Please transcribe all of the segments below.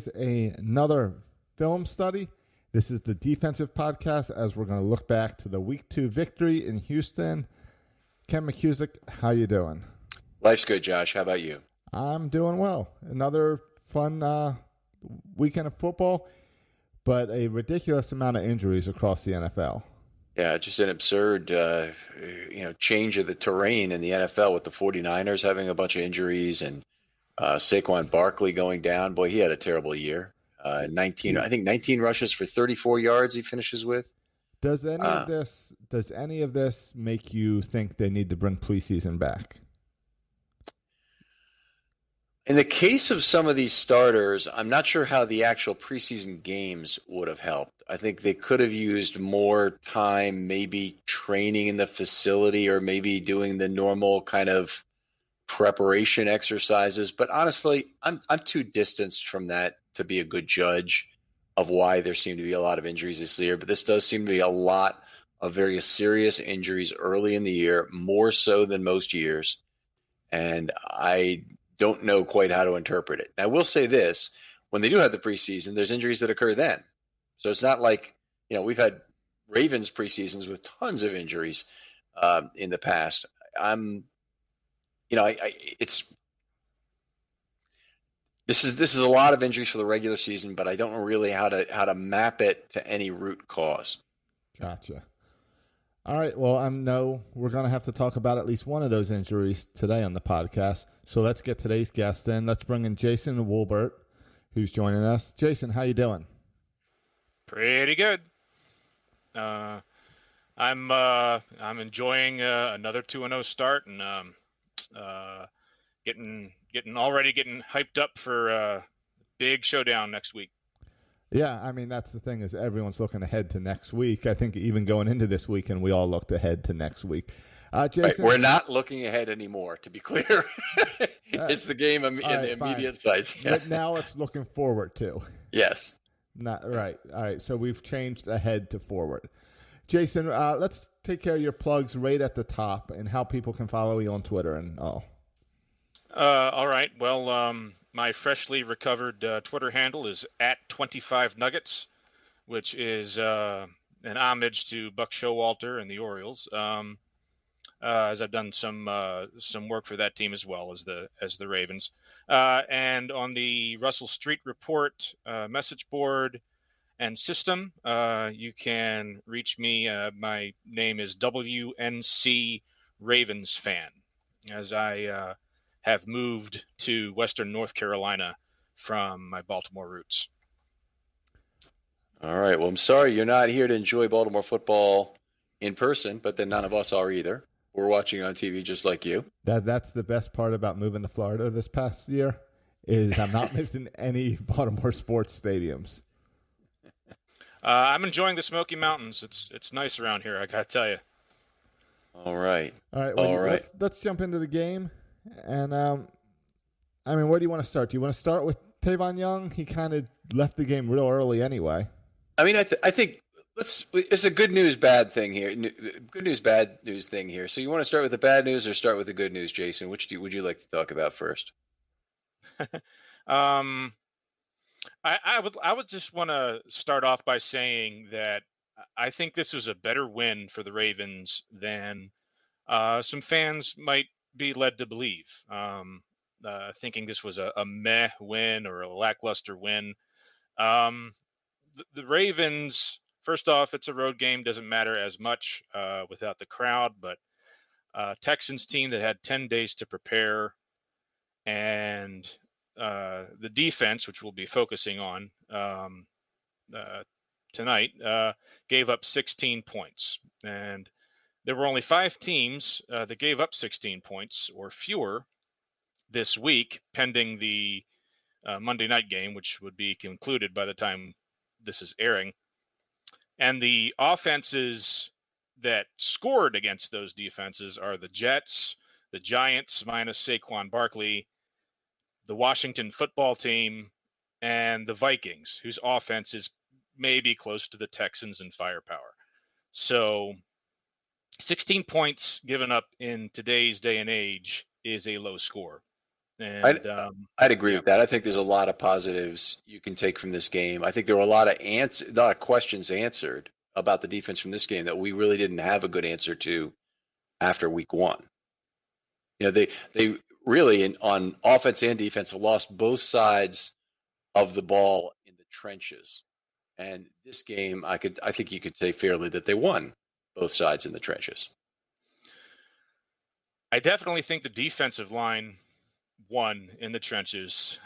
is another film study. This is the defensive podcast as we're going to look back to the Week 2 victory in Houston. Ken McKusick, how you doing? Life's good, Josh. How about you? I'm doing well. Another fun weekend of football, but a ridiculous amount of injuries across the NFL. Yeah, just an absurd change of the terrain in the NFL with the 49ers having a bunch of injuries and Saquon Barkley going down. Boy, he had a terrible year. 19 rushes for 34 yards he finishes with. Does any of this make you think they need to bring preseason back? In the case of some of these starters, I'm not sure how the actual preseason games would have helped. I think they could have used more time, maybe training in the facility or maybe doing the normal kind of preparation exercises. But honestly, I'm too distanced from that to be a good judge of why there seem to be a lot of injuries this year. But this does seem to be a lot of very serious injuries early in the year, more so than most years. And I don't know quite how to interpret it. Now, I will say this, when they do have the preseason, there's injuries that occur then. So it's not like, we've had Ravens preseasons with tons of injuries in the past. This is a lot of injuries for the regular season, but I don't know really how to map it to any root cause. Gotcha. All right, well, I know we're going to have to talk about at least one of those injuries today on the podcast. So let's get today's guest in. Let's bring in Jason Woolbert, who's joining us. Jason, how you doing? Pretty good. I'm enjoying another 2-0 start and getting hyped up for a big showdown next week. Yeah, I mean, that's the thing is everyone's looking ahead to next week. I think even going into this weekend, we all looked ahead to next week. Jason, right, we're not looking ahead anymore, to be clear. It's the game in the immediate sight. But now it's looking forward to. Yes. Not right. All right, so we've changed ahead to forward. Jason, let's take care of your plugs right at the top and how people can follow you on Twitter and all. All right. Well, my freshly recovered Twitter handle is @25Nuggets, which is an homage to Buck Showalter and the Orioles. As I've done some work for that team as well as the Ravens. And on the Russell Street Report message board and system, you can reach me. My name is WNC Ravens Fan, as I have moved to Western North Carolina from my Baltimore roots. All right. Well, I'm sorry you're not here to enjoy Baltimore football in person, but then none of us are either. We're watching on TV just like you. That's the best part about moving to Florida this past year is I'm not missing any Baltimore sports stadiums. I'm enjoying the Smoky Mountains. It's nice around here, I got to tell you. All right. Well, let's jump into the game. And, where do you want to start? Do you want to start with Tavon Young? He kind of left the game real early anyway. I think it's a good news, bad thing here. Good news, bad news thing here. So you want to start with the bad news or start with the good news, Jason? Which would you like to talk about first? I would just want to start off by saying that I think this was a better win for the Ravens than some fans might be led to believe. Thinking this was a meh win or a lackluster win. The Ravens, first off, it's a road game, doesn't matter as much without the crowd, but Texans team that had 10 days to prepare, and the defense, which we'll be focusing on tonight, gave up 16 points. And there were only 5 teams that gave up 16 points or fewer this week, pending the Monday night game, which would be concluded by the time this is airing. And the offenses that scored against those defenses are the Jets, the Giants minus Saquon Barkley, the Washington football team, and the Vikings, whose offense is maybe close to the Texans in firepower. So 16 points given up in today's day and age is a low score. And I'd agree with that. I think there's a lot of positives you can take from this game. I think there were a lot of questions answered about the defense from this game that we really didn't have a good answer to after week one. They really on offense and defense lost both sides of the ball in the trenches. And this game, I think you could say fairly that they won both sides in the trenches. I definitely think the defensive line won in the trenches,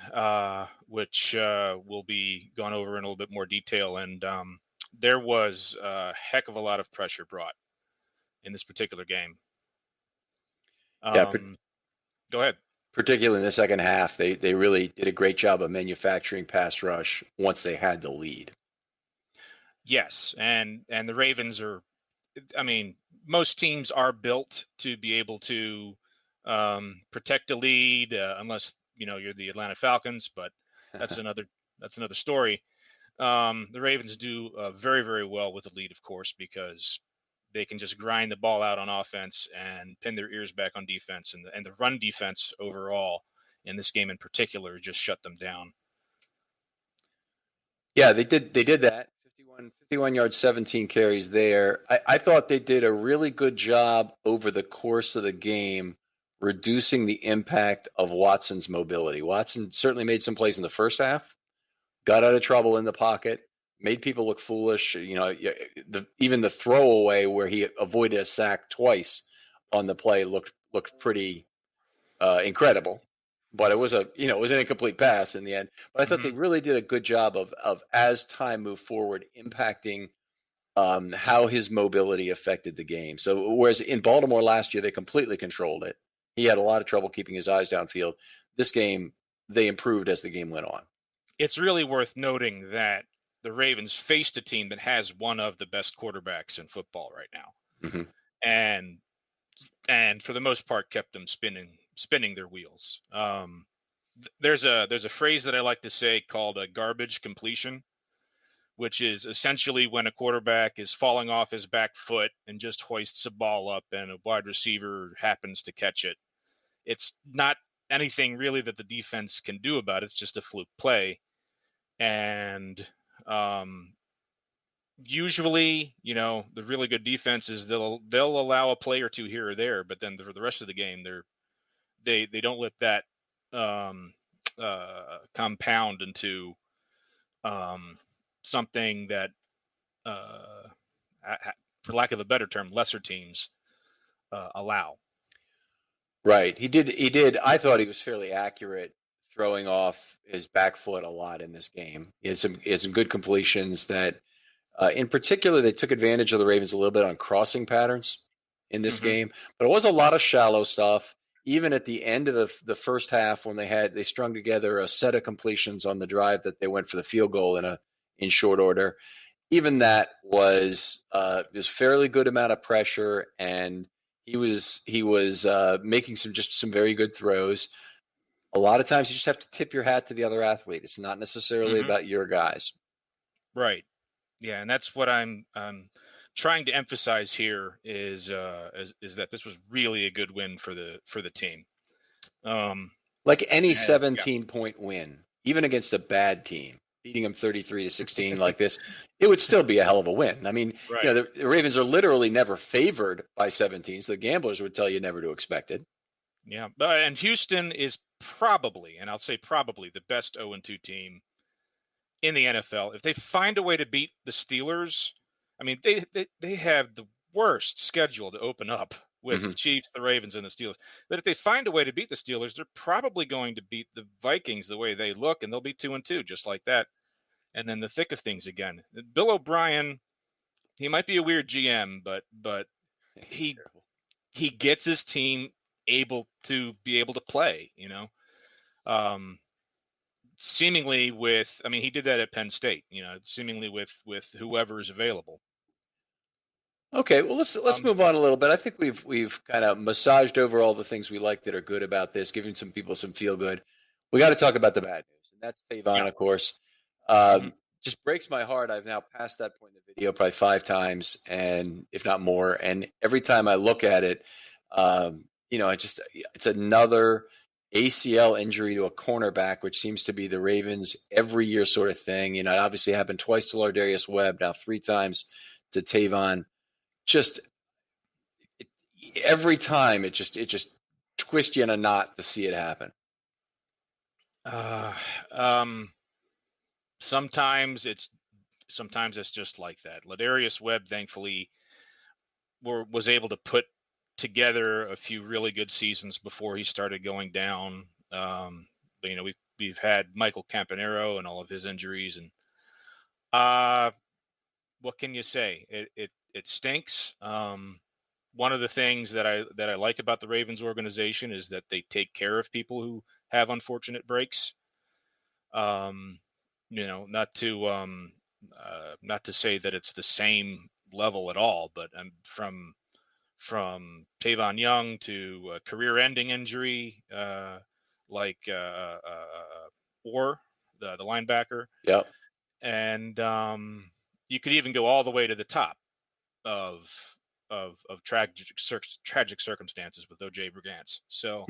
which will be gone over in a little bit more detail. And there was a heck of a lot of pressure brought in this particular game. Go ahead. Particularly in the second half, they really did a great job of manufacturing pass rush once they had the lead. Yes, and the Ravens are, I mean, most teams are built to be able to protect a lead, unless you're the Atlanta Falcons, but that's another story. The Ravens do very, very well with a lead, of course, because they can just grind the ball out on offense and pin their ears back on defense, and the run defense overall in this game in particular just shut them down. Yeah, they did that. 51 yards, 17 carries there. I thought they did a really good job over the course of the game reducing the impact of Watson's mobility. Watson certainly made some plays in the first half, got out of trouble in the pocket, made people look foolish. Even the throwaway where he avoided a sack twice on the play looked pretty incredible. But it was an incomplete pass in the end. But I thought they really did a good job of as time moved forward, impacting how his mobility affected the game. So whereas in Baltimore last year, they completely controlled it. He had a lot of trouble keeping his eyes downfield. This game, they improved as the game went on. It's really worth noting that the Ravens faced a team that has one of the best quarterbacks in football right now. And for the most part kept them spinning their wheels. There's a phrase that I like to say called a garbage completion, which is essentially when a quarterback is falling off his back foot and just hoists a ball up and a wide receiver happens to catch it. It's not anything really that the defense can do about it. It's just a fluke play. And usually, the really good defenses, they'll allow a play or two here or there, but then for the rest of the game, they don't let that compound into something that, for lack of a better term, lesser teams allow. Right. He did. I thought he was fairly accurate throwing off his back foot a lot in this game. He had some good completions that, in particular, they took advantage of the Ravens a little bit on crossing patterns in this game. But it was a lot of shallow stuff. Even at the end of the first half, when they strung together a set of completions on the drive that they went for the field goal in short order. Even that was fairly good amount of pressure, and he was making some very good throws. A lot of times you just have to tip your hat to the other athlete. It's not necessarily about your guys. Right. Yeah, and that's what I'm trying to emphasize here is that this was really a good win for the team. Like any 17-point win, even against a bad team, beating them 33-16 like this, it would still be a hell of a win. I mean, the Ravens are literally never favored by 17, so the gamblers would tell you never to expect it. Yeah, and Houston is probably, and I'll say probably, the best 0-2 team in the NFL. If they find a way to beat the Steelers, I mean, they have the worst schedule to open up with the Chiefs, the Ravens, and the Steelers. But if they find a way to beat the Steelers, they're probably going to beat the Vikings the way they look, and they'll be 2-2 just like that. And then the thick of things again. Bill O'Brien, he might be a weird GM, but he gets his team able to play, seemingly with, I mean, he did that at Penn State, seemingly with whoever is available. Okay, well let's move on a little bit. I think we've kind of massaged over all the things we like that are good about this, giving some people some feel good. We got to talk about the bad news, and that's Tavon, of course. Just breaks my heart. I've now passed that point in the video probably 5 times, and if not more. And every time I look at it, it's another ACL injury to a cornerback, which seems to be the Ravens every year sort of thing. It obviously happened twice to Lardarius Webb, now 3 times to Tavon. Every time it just twists you in a knot to see it happen. Sometimes it's just like that. Ladarius Webb, thankfully, was able to put together a few really good seasons before he started going down. But we've had Michael Campanaro and all of his injuries, and what can you say? It stinks. One of the things that I like about the Ravens organization is that they take care of people who have unfortunate breaks. Not to say that it's the same level at all, but from Tavon Young to a career-ending injury, like Orr, the linebacker. Yep. And you could even go all the way to the top of tragic circumstances with O.J. Brigance. So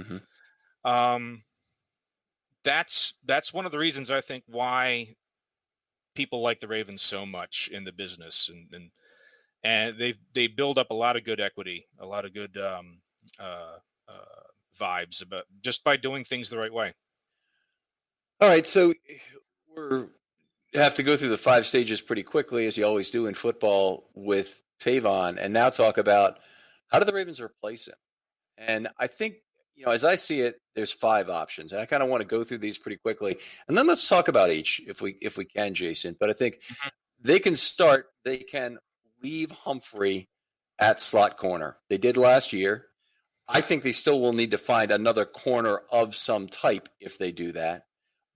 that's one of the reasons I think why people like the Ravens so much in the business, and they build up a lot of good equity, a lot of good vibes about just by doing things the right way. All right, so we have to go through the 5 stages pretty quickly, as you always do in football with Tavon, and now talk about how do the Ravens replace him. And I think, as I see it, there's 5 options, and I kind of want to go through these pretty quickly, and then let's talk about each if we can, Jason. But I think they can leave Humphrey at slot corner. They did last year. I think they still will need to find another corner of some type if they do that.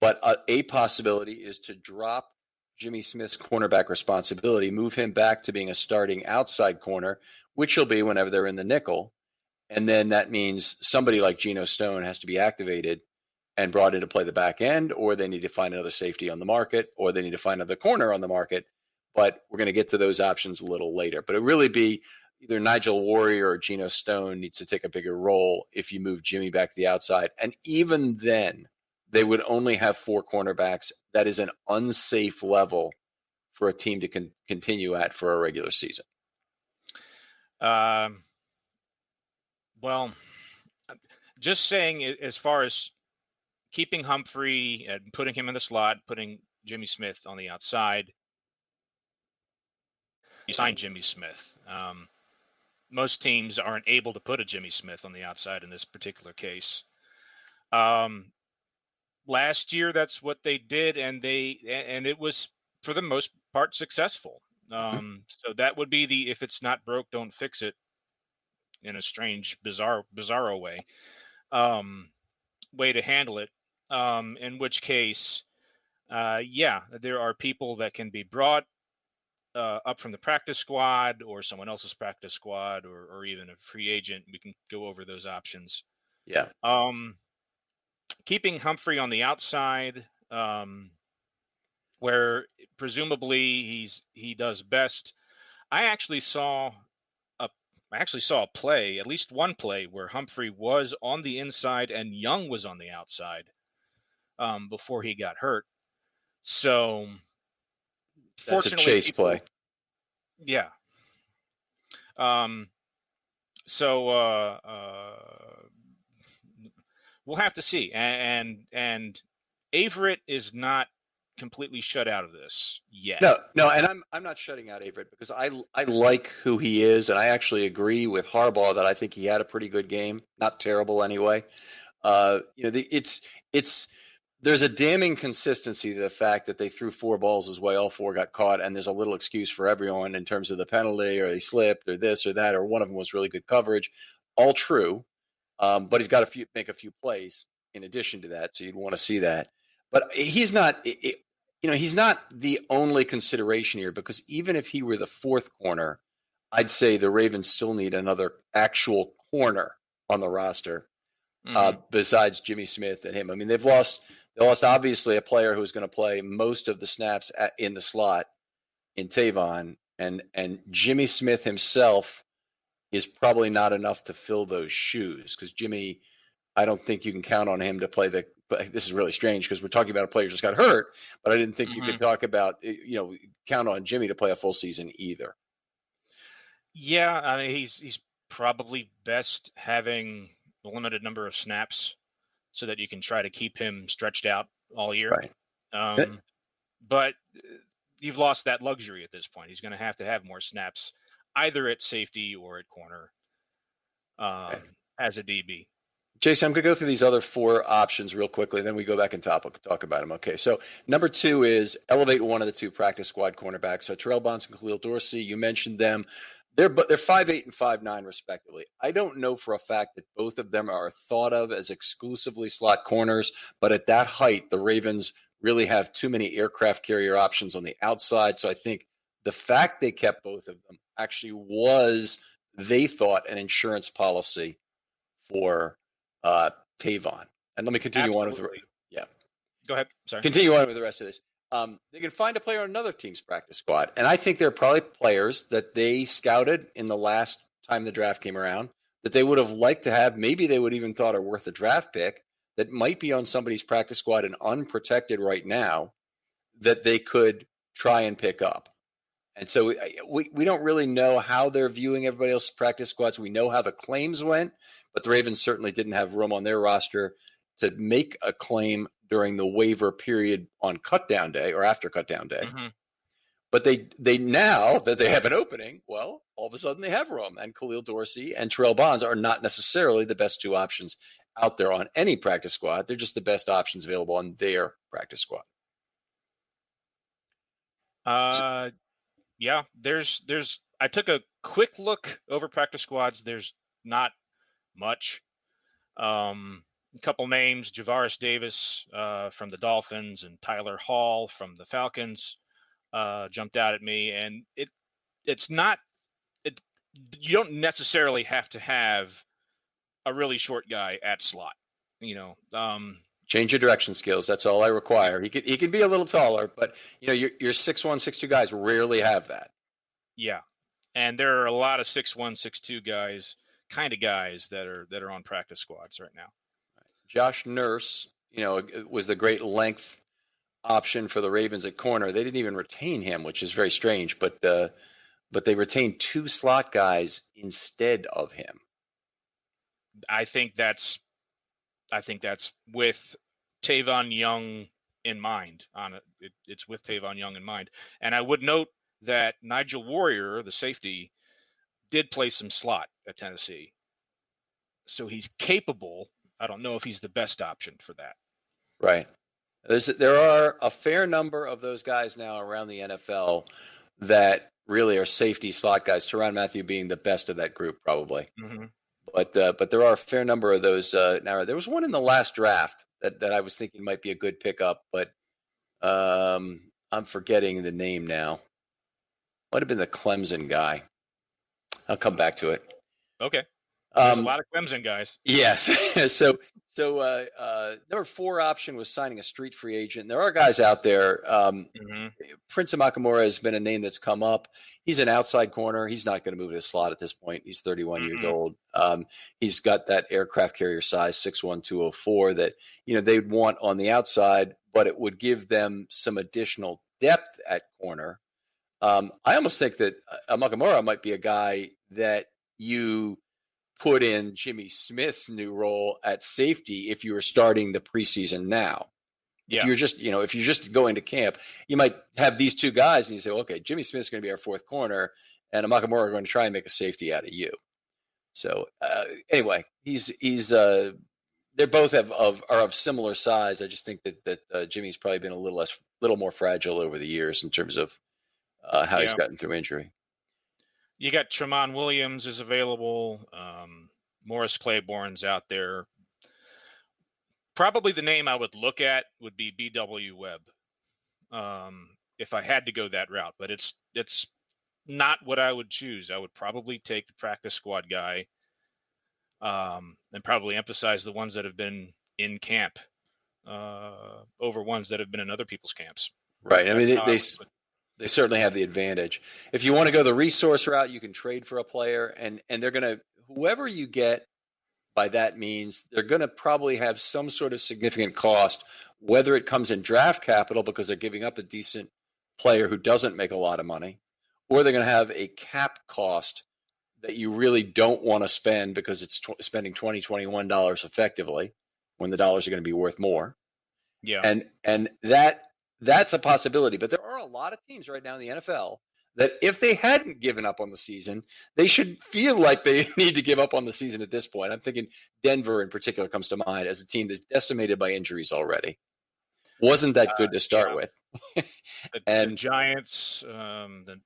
But a possibility is to drop Jimmy Smith's cornerback responsibility, move him back to being a starting outside corner, which he'll be whenever they're in the nickel. And then that means somebody like Geno Stone has to be activated and brought in to play the back end, or they need to find another safety on the market, or they need to find another corner on the market. But we're going to get to those options a little later. But it really be either Nigel Warrior or Geno Stone needs to take a bigger role if you move Jimmy back to the outside. And even then, they would only have 4 cornerbacks. That is an unsafe level for a team to continue at for a regular season. Well, just saying, as far as keeping Humphrey and putting him in the slot, putting Jimmy Smith on the outside, you signed Jimmy Smith. Most teams aren't able to put a Jimmy Smith on the outside in this particular case. Last year, that's what they did, and it was for the most part successful. So that would be if it's not broke, don't fix it, in a strange, bizarro way, way to handle it. In which case, there are people that can be brought up from the practice squad or someone else's practice squad, or even a free agent. We can go over those options. Yeah. Keeping Humphrey on the outside, where presumably he does best. I actually saw a play, at least one play, where Humphrey was on the inside and Young was on the outside before he got hurt. So that's a chase play. Yeah. We'll have to see. And Averett is not completely shut out of this yet. No, and I'm not shutting out Averett because I like who he is, and I actually agree with Harbaugh that I think he had a pretty good game, not terrible anyway. There's a damning consistency to the fact that they threw 4 balls his way, all 4 got caught, and there's a little excuse for everyone in terms of the penalty, or they slipped, or this or that, or one of them was really good coverage. All true, but he's got to make a few plays in addition to that, so you'd want to see that. But he's not, he's not the only consideration here, because even if he were the 4th corner, I'd say the Ravens still need another actual corner on the roster besides Jimmy Smith and him. I mean, they lost obviously a player who's going to play most of the snaps in the slot in Tavon, and Jimmy Smith himself is probably not enough to fill those shoes, because Jimmy, I don't think you can count on him to play the. But this is really strange because we're talking about a player who just got hurt, but I didn't think you could talk about count on Jimmy to play a full season either. Yeah, I mean he's probably best having a limited number of snaps so that you can try to keep him stretched out all year. Right. But you've lost that luxury at this point. He's going to have more snaps, either at safety or at corner, as a DB. Jason, I'm going to go through these other 4 options real quickly, then we go back and talk about them. Okay, so number 2 is elevate one of the 2 practice squad cornerbacks. So Terrell Bonds and Khalil Dorsey, you mentioned them. They're 5'8" and 5'9" respectively. I don't know for a fact that both of them are thought of as exclusively slot corners, but at that height, the Ravens really have too many aircraft carrier options on the outside. So I think the fact they kept both of them actually was, they thought, an insurance policy for Tavon. And let me continue on with Go ahead. Sorry. Continue on with the rest of this. They can find a player on another team's practice squad. And I think there are probably players that they scouted in the last time the draft came around that they would have liked to have. Maybe they would even thought are worth a draft pick that might be on somebody's practice squad and unprotected right now that they could try and pick up. And so we don't really know how they're viewing everybody else's practice squads. We know how the claims went, but the Ravens certainly didn't have room on their roster to make a claim during the waiver period on cutdown day or after cutdown day. Mm-hmm. But they now that they have an opening, well, all of a sudden they have room. And Khalil Dorsey and Terrell Bonds are not necessarily the best 2 options out there on any practice squad. They're just the best options available on their practice squad. Yeah, there's I took a quick look over practice squads. There's not much. A couple names: Javaris Davis from the Dolphins and Tyler Hall from the Falcons jumped out at me. And it's not. You don't necessarily have to have a really short guy at slot. Change your direction skills. That's all I require. He can be a little taller, but your 6'1", 6'2" guys rarely have that. Yeah, and there are a lot of 6'1", 6'2" guys that are on practice squads right now. Josh Nurse, was the great length option for the Ravens at corner. They didn't even retain him, which is very strange. But they retained 2 slot guys instead of him. I think that's with Tavon Young in mind. It's with Tavon Young in mind. And I would note that Nigel Warrior, the safety, did play some slot at Tennessee. So he's capable. I don't know if he's the best option for that. Right. There are a fair number of those guys now around the NFL that really are safety slot guys, Tyrann Mathieu being the best of that group probably. Mm-hmm. But there are a fair number of those now. There was one in the last draft that I was thinking might be a good pickup, but I'm forgetting the name now. Might have been the Clemson guy. I'll come back to it. Okay. There's a lot of Clemson guys. Yes. So number 4 option was signing a street free agent. There are guys out there. Prince Amukamara has been a name that's come up. He's an outside corner. He's not going to move to the slot at this point. He's 31 years old. He's got that aircraft carrier size, 6'1", 204 that they'd want on the outside, but it would give them some additional depth at corner. I almost think that Amukamara might be a guy that you put in Jimmy Smith's new role at safety if you were starting the preseason now. Yeah. If you're just going to camp, you might have these 2 guys and you say, well, okay, Jimmy Smith's going to be our 4th corner and Amukamara are going to try and make a safety out of you. So anyway, they both are of similar size. I just think that Jimmy's probably been a little more fragile over the years in terms of how he's gotten through injury. You got Tramon Williams is available. Morris Claiborne's out there. Probably the name I would look at would be B.W. Webb, if I had to go that route. But it's not what I would choose. I would probably take the practice squad guy, and probably emphasize the ones that have been in camp over ones that have been in other people's camps. Right. I mean, they certainly have the advantage. If you want to go the resource route, you can trade for a player, and they're going to, whoever you get by that means they're going to probably have some sort of significant cost, whether it comes in draft capital because they're giving up a decent player who doesn't make a lot of money, or they're going to have a cap cost that you really don't want to spend because it's spending $20, $21 effectively when the dollars are going to be worth more. Yeah. And that's a possibility. But there are a lot of teams right now in the NFL that if they hadn't given up on the season, they should feel like they need to give up on the season at this point. I'm thinking Denver in particular comes to mind as a team that's decimated by injuries already. Wasn't that good to start with? The Giants, the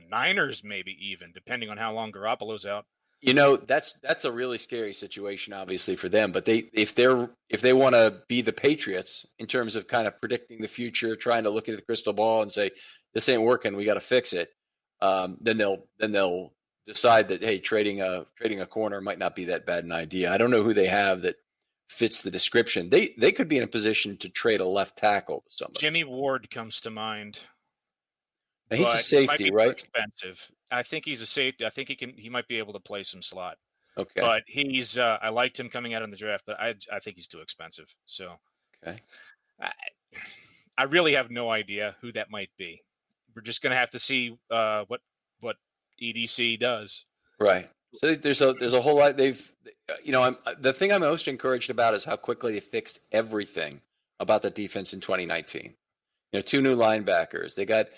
Niners, maybe even, depending on how long Garoppolo's out. You know, that's a really scary situation, obviously, for them. But if they want to be the Patriots in terms of kind of predicting the future, trying to look at the crystal ball and say this ain't working, we got to fix it. Then they'll decide that, hey, trading a corner might not be that bad an idea. I don't know who they have that fits the description. They could be in a position to trade a left tackle to somebody. Jimmy Ward comes to mind. Now, he's a safety, right? Expensive. I think he's a safety. I think he might be able to play some slot. Okay. But he's I liked him coming out in the draft, but I think he's too expensive. So okay. I really have no idea who that might be. We're just going to have to see what EDC does. Right. So there's a whole lot. The thing I'm most encouraged about is how quickly they fixed everything about the defense in 2019. 2 new linebackers. They got,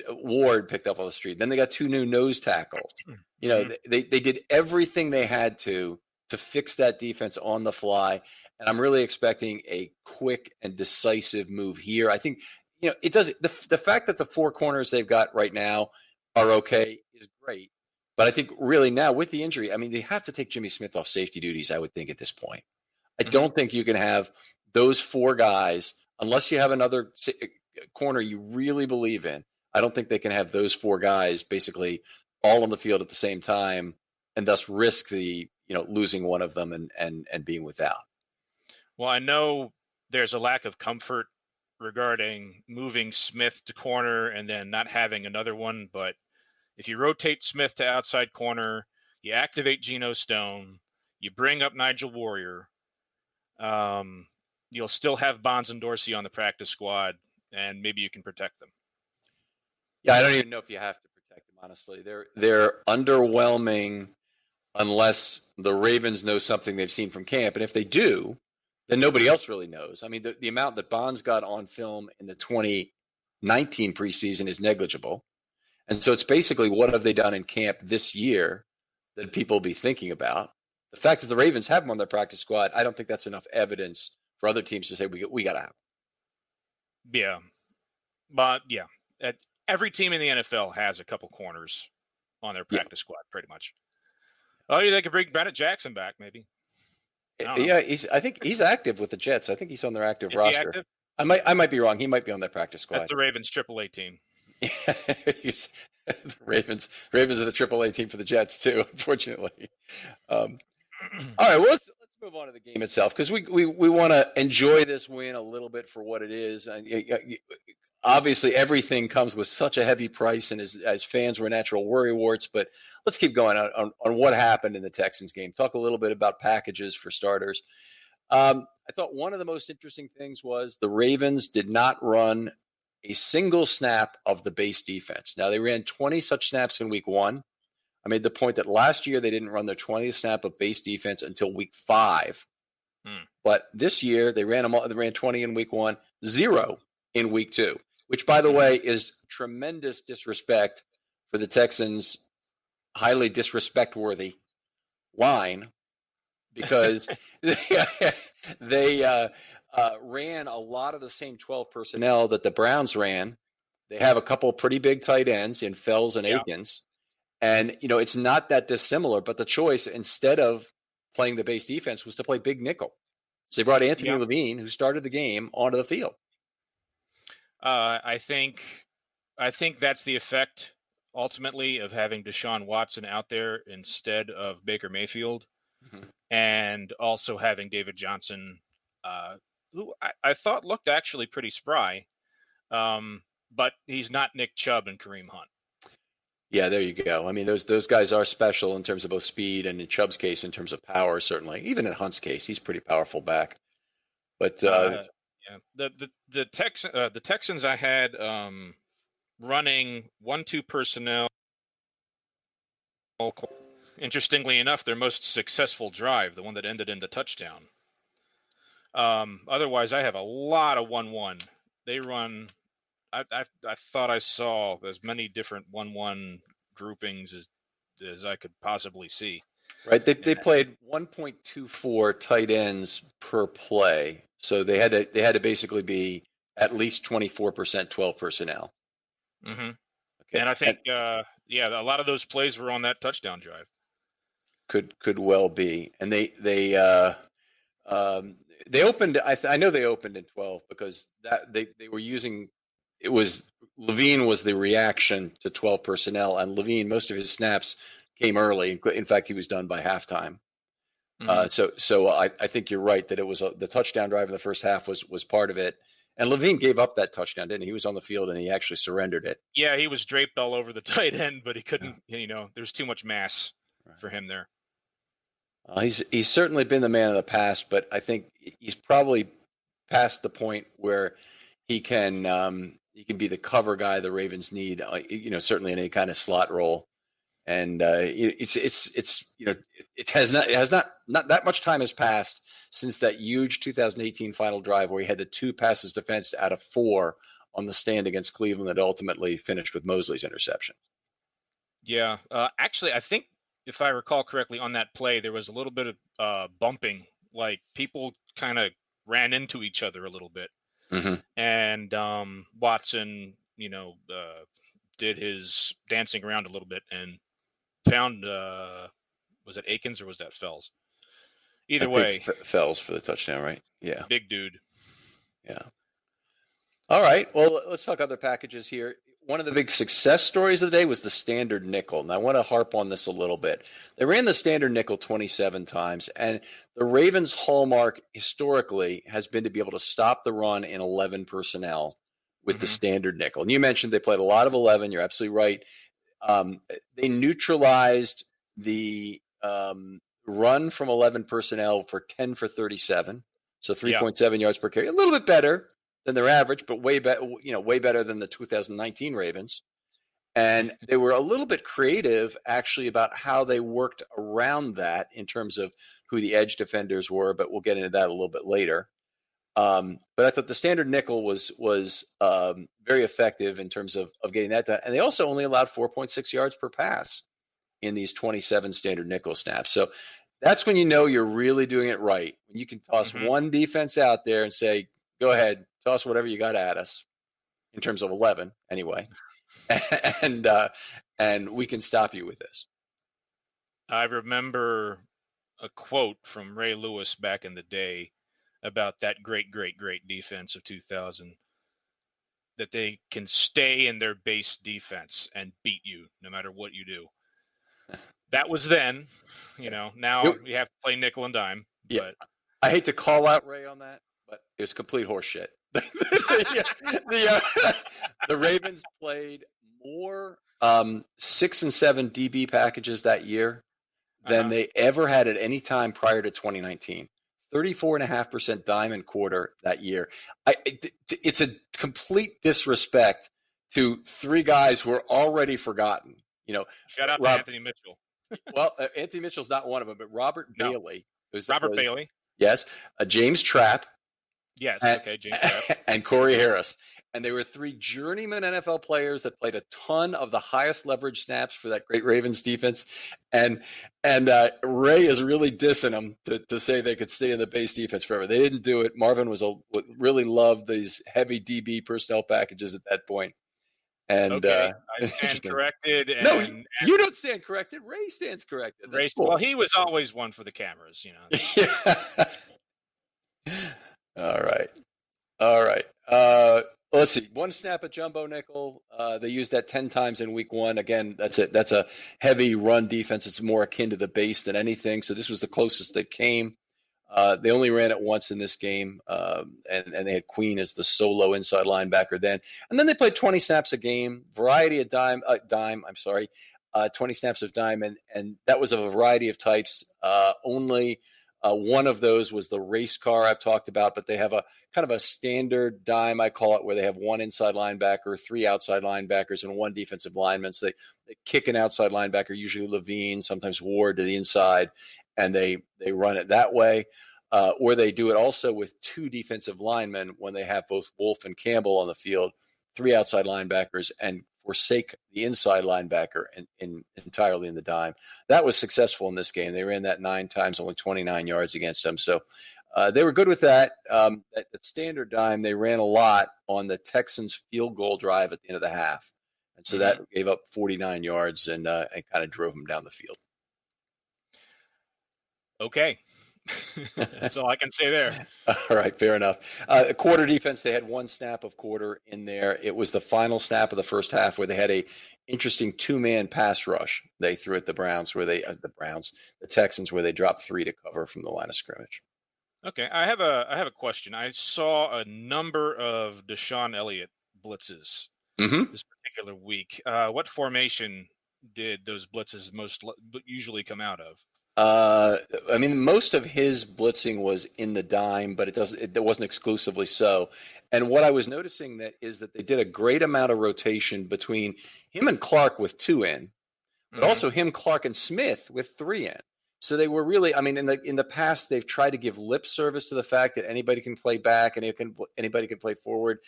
Ward picked up on the street. Then they got 2 new nose tackles. They did everything they had to fix that defense on the fly. And I'm really expecting a quick and decisive move here. I think, it does. The fact that the 4 corners they've got right now are okay is great. But I think really now with the injury, I mean, they have to take Jimmy Smith off safety duties, I would think, at this point. I don't think you can have those 4 guys, unless you have another corner you really believe in. I don't think they can have those 4 guys basically all on the field at the same time and thus risk the, losing one of them and being without. Well, I know there's a lack of comfort regarding moving Smith to corner and then not having another one, but if you rotate Smith to outside corner, you activate Geno Stone, you bring up Nigel Warrior, you'll still have Bonds and Dorsey on the practice squad, and maybe you can protect them. Yeah, I don't even know if you have to protect them, honestly. They're underwhelming unless the Ravens know something they've seen from camp. And if they do, then nobody else really knows. I mean, the amount that Bonds got on film in the 2019 preseason is negligible. And so it's basically what have they done in camp this year that people will be thinking about. The fact that the Ravens have him on their practice squad, I don't think that's enough evidence for other teams to say we got to have him. Yeah. But, yeah, every team in the NFL has a couple corners on their practice squad, pretty much. Oh, yeah, they could bring Bennett Jackson back, maybe. Yeah, I think he's active with the Jets. I think he's on their active roster. He active? I might be wrong. He might be on that practice squad. That's the Ravens AAA team. Yeah, the Ravens are the AAA team for the Jets too, unfortunately. All right, well, let's move on to the game itself because we want to enjoy this win a little bit for what it is. Obviously, everything comes with such a heavy price, and as fans, we're natural worrywarts. But let's keep going on what happened in the Texans game. Talk a little bit about packages for starters. I thought one of the most interesting things was the Ravens did not run a single snap of the base defense. Now, they ran 20 such snaps in week 1. I made the point that last year they didn't run their 20th snap of base defense until week 5. But this year they ran 20 in week 1, 0 in week 2, which, by the way, is tremendous disrespect for the Texans' highly disrespect-worthy line because they ran a lot of the same 12 personnel that the Browns ran. They have a couple pretty big tight ends in Fells and Akins. And, it's not that dissimilar, but the choice, instead of playing the base defense, was to play big nickel. So they brought Anthony Levine, who started the game, onto the field. I think that's the effect, ultimately, of having Deshaun Watson out there instead of Baker Mayfield, and also having David Johnson, who I thought looked actually pretty spry, but he's not Nick Chubb and Kareem Hunt. Yeah, there you go. I mean, those guys are special in terms of both speed and in Chubb's case in terms of power. Certainly, even in Hunt's case, he's pretty powerful back. But Yeah, the Texans I had running 1-2 personnel. Interestingly enough, their most successful drive, the one that ended in the touchdown. Otherwise, I have a lot of 1-1. They run. I thought I saw as many different 1-1 groupings as I could possibly see. right, they played 1.24 tight ends per play, so they had to basically be at least 24% 12 personnel. Mm-hmm. Okay, and I think a lot of those plays were on that touchdown drive. Could well be, and they opened. I know they opened in 12 because that they were using. It was Levine was the reaction to 12 personnel, and Levine, most of his snaps came early. In fact, he was done by halftime. Mm-hmm. So I think you're right that it was the touchdown drive in the first half was part of it. And Levine gave up that touchdown, didn't he? He was on the field and he actually surrendered it. Yeah, he was draped all over the tight end, but he couldn't. There's too much mass for him there. He's certainly been the man of the past, but I think he's probably past the point where he can be the cover guy the Ravens need. Certainly in any kind of slot role. And it has not that much time has passed since that huge 2018 final drive where he had the 2 passes defensed out of 4 on the stand against Cleveland that ultimately finished with Mosley's interception. Yeah, actually, I think if I recall correctly, on that play there was a little bit of bumping, like people kind of ran into each other a little bit, mm-hmm. and Watson, did his dancing around a little bit and found was it Akins or was that Fells? Either way, Fells for the touchdown, right? Yeah, big dude. Yeah. All right. Well, let's talk other packages here. One of the big success stories of the day was the standard nickel. And I want to harp on this a little bit. They ran the standard nickel 27 times, and the Ravens' hallmark historically has been to be able to stop the run in 11 personnel with the standard nickel. And you mentioned they played a lot of 11. You're absolutely right. They neutralized the run from 11 personnel for 10 for 37, so 3.7 yards per carry. A little bit better than their average, but way better than the 2019 Ravens. And they were a little bit creative, actually, about how they worked around that in terms of who the edge defenders were. But we'll get into that a little bit later. But I thought the standard nickel was very effective in terms of getting that done. And they also only allowed 4.6 yards per pass in these 27 standard nickel snaps. So that's when you know you're really doing it right. When you can toss one defense out there and say, go ahead, toss whatever you got at us, in terms of 11 anyway, and we can stop you with this. I remember a quote from Ray Lewis back in the day about that great defense of 2000, that they can stay in their base defense and beat you no matter what you do. That was then. Now you have to play nickel and dime. Yeah. But I hate to call out Ray on that, but it was complete horseshit. The Ravens played more 6 and 7 DB packages that year than they ever had at any time prior to 2019. 34.5% diamond quarter that year. It's a complete disrespect to 3 guys who are already forgotten. Shout out to Anthony Mitchell. Well, Anthony Mitchell's not one of them, but Robert Bailey. Bailey. Yes. James Trapp. Yes. James Trapp. And Corey Harris. And they were 3 journeyman NFL players that played a ton of the highest leverage snaps for that great Ravens defense. And Ray is really dissing them to say they could stay in the base defense forever. They didn't do it. Marvin really loved these heavy DB personnel packages at that point. And I stand corrected. No, you don't stand corrected. Ray stands corrected. Ray, cool. Well, he was always one for the cameras, Yeah. All right. Let's see. 1 snap at jumbo nickel. They used that 10 times in week 1. Again, that's it. That's a heavy run defense. It's more akin to the base than anything. So this was the closest they came. They only ran it once in this game, and they had Queen as the solo inside linebacker then. And then they played 20 snaps a game, variety of dime. 20 snaps of dime, and that was of a variety of types. Only one of those was the race car I've talked about, but they have a kind of a standard dime, I call it, where they have one inside linebacker, 3 outside linebackers, and 1 defensive lineman. So they kick an outside linebacker, usually Levine, sometimes Ward, to the inside, and they run it that way. Or they do it also with 2 defensive linemen when they have both Wolf and Campbell on the field, 3 outside linebackers, and forsake the inside linebacker entirely in the dime. That was successful in this game. They ran that 9 times, only 29 yards against them. So they were good with that. That standard dime, they ran a lot on the Texans' field goal drive at the end of the half. And so that gave up 49 yards and kind of drove them down the field. Okay. That's all I can say there. All right, fair enough. Quarter defense, they had 1 snap of quarter in there. It was the final snap of the first half where they had a interesting 2-man pass rush they threw at the Texans, where they dropped 3 to cover from the line of scrimmage. Okay, I have a question. I saw a number of Deshaun Elliott blitzes this particular week. What formation did those blitzes usually come out of? I mean, most of his blitzing was in the dime, but it wasn't exclusively so. And what I was noticing is that they did a great amount of rotation between him and Clark with 2 in, but also him, Clark, and Smith with 3 in. So they were really, I mean, in the past, they've tried to give lip service to the fact that anybody can play back and anybody can play forward.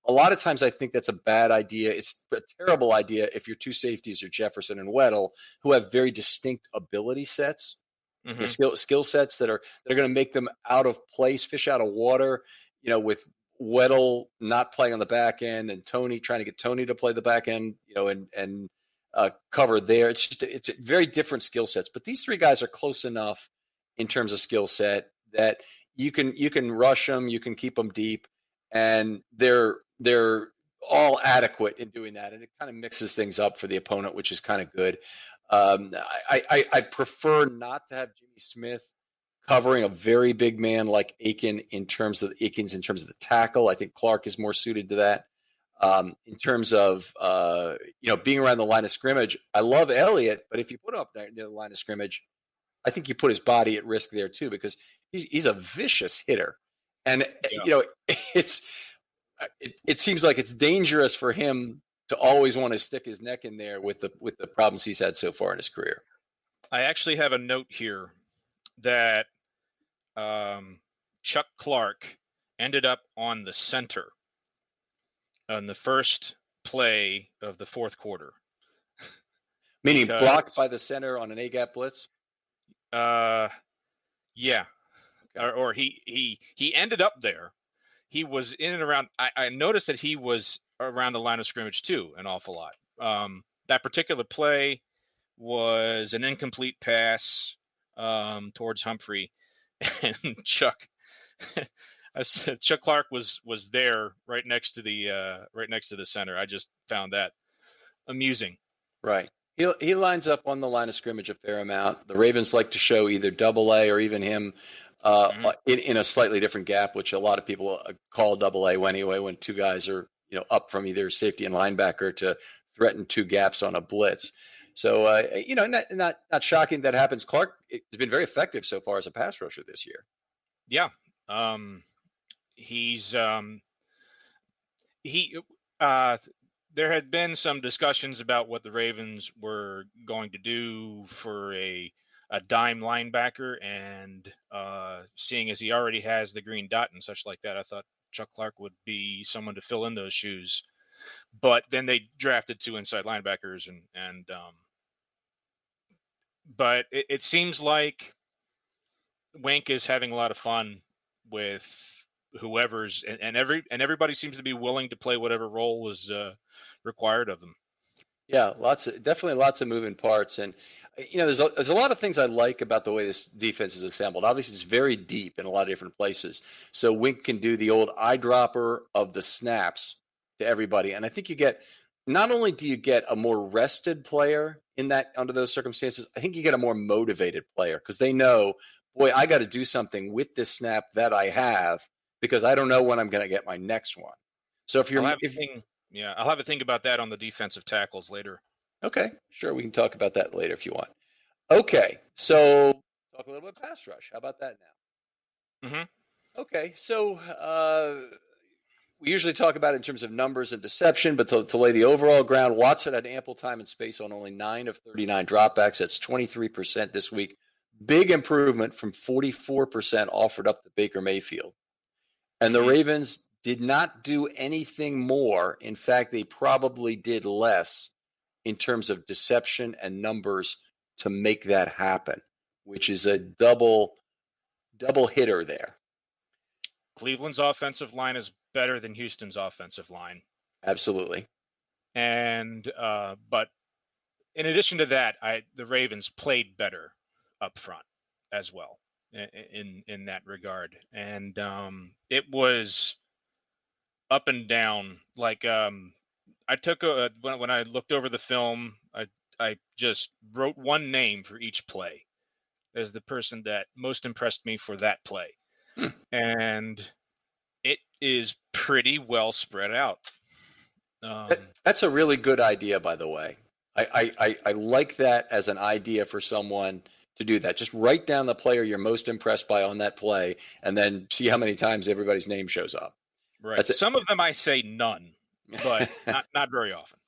A lot of times I think that's a bad idea. It's a terrible idea if your 2 safeties are Jefferson and Weddle, who have very distinct ability sets, skill sets that are going to make them out of place, fish out of water, with Weddle not playing on the back end and Tony trying to get Tony to play the back end, and cover there. It's very different skill sets. But these 3 guys are close enough in terms of skill set that you can rush them, you can keep them deep, and they're all adequate in doing that, and it kind of mixes things up for the opponent, which is kind of good. I prefer not to have Jimmy Smith covering a very big man like Aikens in terms of the tackle. I think Clark is more suited to that. In terms of being around the line of scrimmage, I love Elliott, but if you put him up there near the line of scrimmage, I think you put his body at risk there too, because he's a vicious hitter. And it seems like it's dangerous for him to always want to stick his neck in there with the problems he's had so far in his career. I actually have a note here that Chuck Clark ended up on the center on the first play of the fourth quarter. Meaning blocked by the center on an A-gap blitz? Yeah. Okay. Or he ended up there. He was in and around. I noticed that he was around the line of scrimmage too, an awful lot. That particular play was an incomplete pass towards Humphrey, and Chuck Clark was there right next to the center. I just found that amusing. Right. He lines up on the line of scrimmage a fair amount. The Ravens like to show either AA or even him in a slightly different gap, which a lot of people call AA anyway, when 2 guys are up from either safety and linebacker to threaten 2 gaps on a blitz. So not shocking that happens. Clark has been very effective so far as a pass rusher this year. Yeah. There had been some discussions about what the Ravens were going to do for a dime linebacker, and seeing as he already has the green dot and such like that, I thought Chuck Clark would be someone to fill in those shoes. But then they drafted 2 inside linebackers, but it seems like Wink is having a lot of fun with whoever's, and everybody seems to be willing to play whatever role is required of them. Yeah, definitely lots of moving parts, and there's a lot of things I like about the way this defense is assembled. Obviously, it's very deep in a lot of different places, so Wink can do the old eyedropper of the snaps to everybody, and I think not only do you get a more rested player in that under those circumstances, I think you get a more motivated player, because they know boy, I got to do something with this snap that I have because I don't know when I'm going to get my next one. So if you're, I'll have a think about that on the defensive tackles later. Okay, sure, we can talk about that later if you want. Okay, so talk a little bit pass rush. How about that now? Mm-hmm. Okay, so we usually talk about it in terms of numbers and deception, but to lay the overall ground, Watson had ample time and space on only 9 of 39 dropbacks. That's 23% this week. Big improvement from 44% offered up to Baker Mayfield. And the Ravens did not do anything more. In fact, they probably did less in terms of deception and numbers to make that happen, which is a double hitter there. Cleveland's offensive line is better than Houston's offensive line. Absolutely. And but in addition to that, the Ravens played better up front as well in that regard. And it was up and down. Like I took when I looked over the film, I just wrote one name for each play as the person that most impressed me for that play. And it is pretty well spread out. That's a really good idea, by the way. I like that as an idea for someone to do that. Just write down the player you're most impressed by on that play and then see how many times everybody's name shows up. Right. Some of them I say none, but not very often.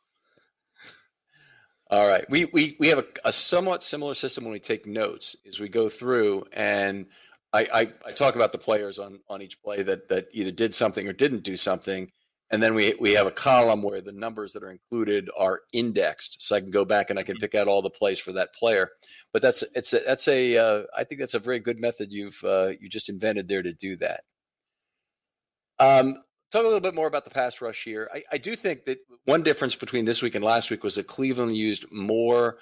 All right. We have a somewhat similar system when we take notes as we go through, and I talk about the players on each play that either did something or didn't do something, and then we have a column where the numbers that are included are indexed, so I can go back and I can pick out all the plays for that player. But I think that's a very good method you just invented there to do that. Talk a little bit more about the pass rush here. I do think that one difference between this week and last week was that Cleveland used more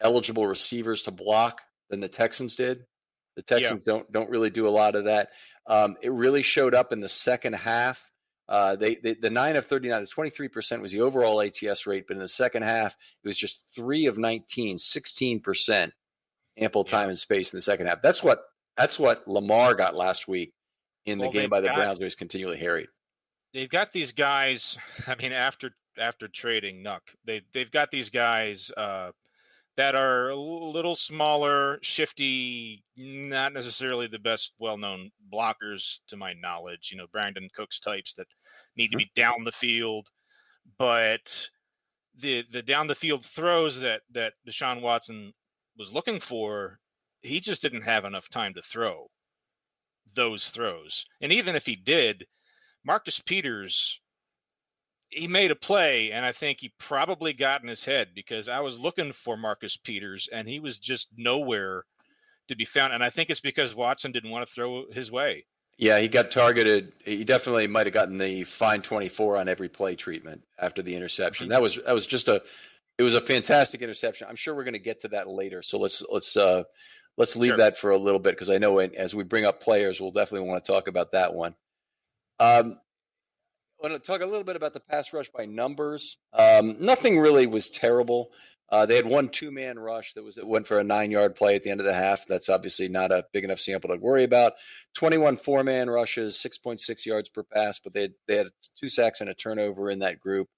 eligible receivers to block than the Texans did. The Texans don't really do a lot of that. It really showed up in the second half. The 9 of 39, the 23% was the overall ATS rate, but in the second half, it was just 3 of 19, 16% ample time and space in the second half. That's what Lamar got last week in the game by the Browns, where he's continually harried. They've got these guys. I mean, after trading Nuck, they've got these guys that are a little smaller, shifty, not necessarily the best well-known blockers to my knowledge. You know, Brandon Cooks types that need to be down the field, but the down the field throws that Deshaun Watson was looking for, he just didn't have enough time to throw those throws. And even if he did, Marcus Peters, he made a play, and I think he probably got in his head, because I was looking for Marcus Peters, and he was just nowhere to be found. And I think it's because Watson didn't want to throw his way. Yeah, he got targeted. He definitely might have gotten the fine 24 on every play treatment after the interception. That was just it was a fantastic interception. I'm sure we're going to get to that later. So let's leave that for a little bit, because I know as we bring up players, we'll definitely want to talk about that one. I want to talk a little bit about the pass rush by numbers. Nothing really was terrible. They had one 2-man rush that went for a 9-yard play at the end of the half. That's obviously not a big enough sample to worry about. 21 4-man rushes, 6.6 yards per pass, but they had 2 sacks and a turnover in that group.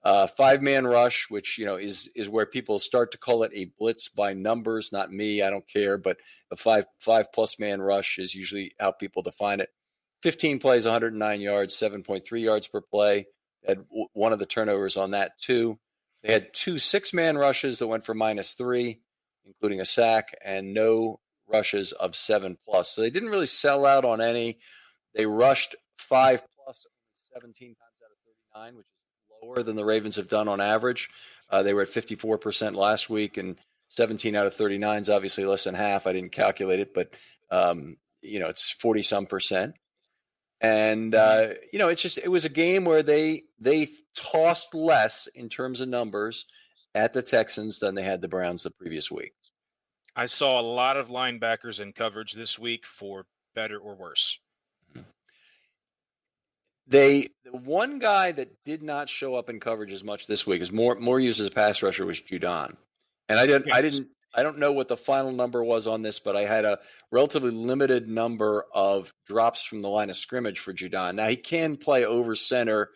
5-man rush, which is where people start to call it a blitz by numbers. Not me, I don't care, but a 5+ man rush is usually how people define it. 15 plays, 109 yards, 7.3 yards per play. Had one of the turnovers on that too. They had 2 6-man rushes that went for -3, including a sack, and no rushes of 7+. So they didn't really sell out on any. They rushed 5+, 17 times out of 39, which is lower than the Ravens have done on average. They were at 54% last week, and 17 out of 39 is obviously less than half. I didn't calculate it, but it's 40-some percent. And it was a game where they tossed less in terms of numbers at the Texans than they had the Browns the previous week. I saw a lot of linebackers in coverage this week, for better or worse. The one guy that did not show up in coverage as much this week, is more used as a pass rusher, was Judon. And I I don't know what the final number was on this, but I had a relatively limited number of drops from the line of scrimmage for Judon. Now, he can play over center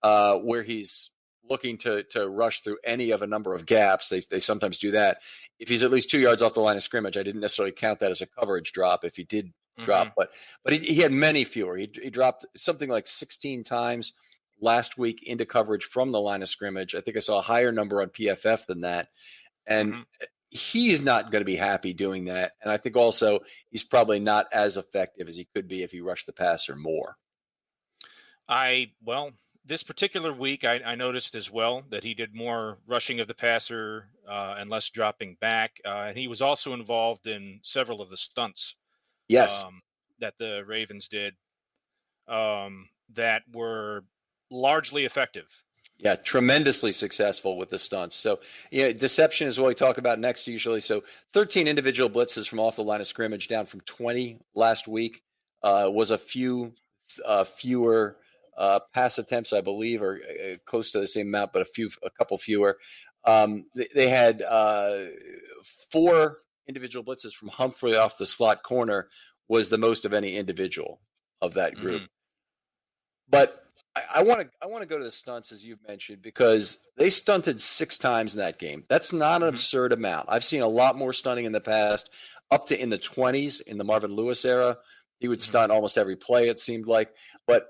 where he's looking to rush through any of a number of gaps. They sometimes do that. If he's at least 2 yards off the line of scrimmage, I didn't necessarily count that as a coverage drop if he did drop, but he had many fewer. He dropped something like 16 times last week into coverage from the line of scrimmage. I think I saw a higher number on PFF than that. And he's not going to be happy doing that. And I think also he's probably not as effective as he could be if he rushed the passer more. This particular week, I noticed as well that he did more rushing of the passer and less dropping back. And he was also involved in several of the stunts that the Ravens did that were largely effective. Yeah, tremendously successful with the stunts. So, deception is what we talk about next usually. So 13 individual blitzes from off the line of scrimmage, down from 20 last week. Was a few fewer pass attempts, I believe, or close to the same amount, but a couple fewer. They had 4 individual blitzes from Humphrey off the slot corner, was the most of any individual of that group. But I want to go to the stunts, as you've mentioned, because they stunted 6 times in that game. That's not an absurd amount. I've seen a lot more stunting in the past, up to in the 20s in the Marvin Lewis era. He would stunt almost every play, it seemed like. But,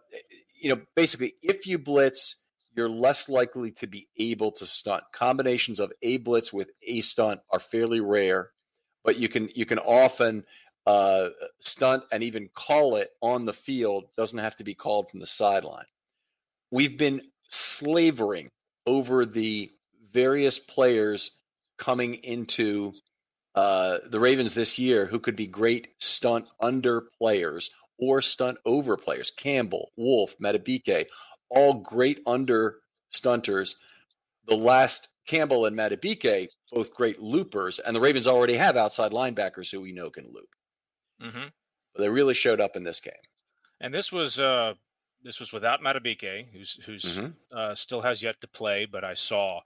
basically, if you blitz, you're less likely to be able to stunt. Combinations of a blitz with a stunt are fairly rare, but you can often stunt and even call it on the field. Doesn't have to be called from the sideline. We've been slavering over the various players coming into the Ravens this year who could be great stunt under players or stunt over players. Campbell, Wolf, Matabike, all great under stunters. The last, Campbell and Matabike, both great loopers, and the Ravens already have outside linebackers who we know can loop. But they really showed up in this game. And this was without Matabike, who's still has yet to play, but I saw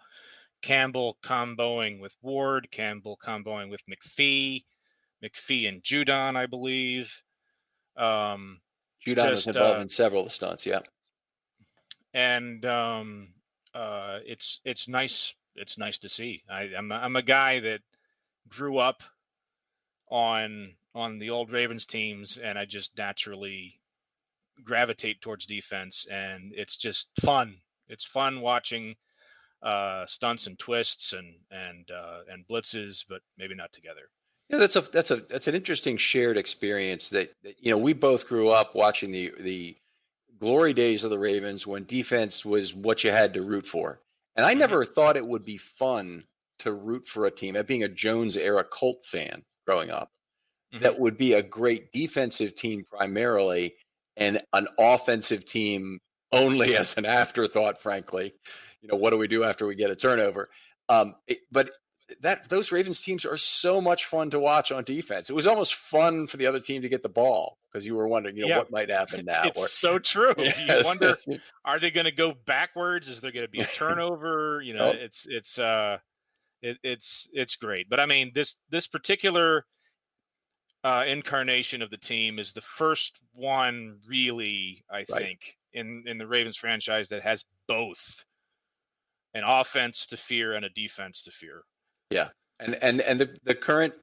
Campbell comboing with Ward, Campbell comboing with McPhee and Judon, I believe. Judon was involved in several of the stunts, yeah. And it's nice. It's nice to see. I'm a guy that grew up on the old Ravens teams, and I just naturally gravitate towards defense, and it's just fun. It's fun watching stunts and twists and blitzes, but maybe not together. Yeah, that's an interesting shared experience that we both grew up watching the glory days of the Ravens when defense was what you had to root for. And I never thought it would be fun to root for a team, being a Jones era Colt fan growing up, that would be a great defensive team primarily and an offensive team only as an afterthought, frankly. What do we do after we get a turnover? But those Ravens teams are so much fun to watch on defense. It was almost fun for the other team to get the ball because you were wondering, what might happen now. It's so true. Yes. You wonder, are they going to go backwards? Is there going to be a turnover? It's great. But I mean, this particular incarnation of the team is the first one really, I think, in the Ravens franchise that has both an offense to fear and a defense to fear. Yeah. And the current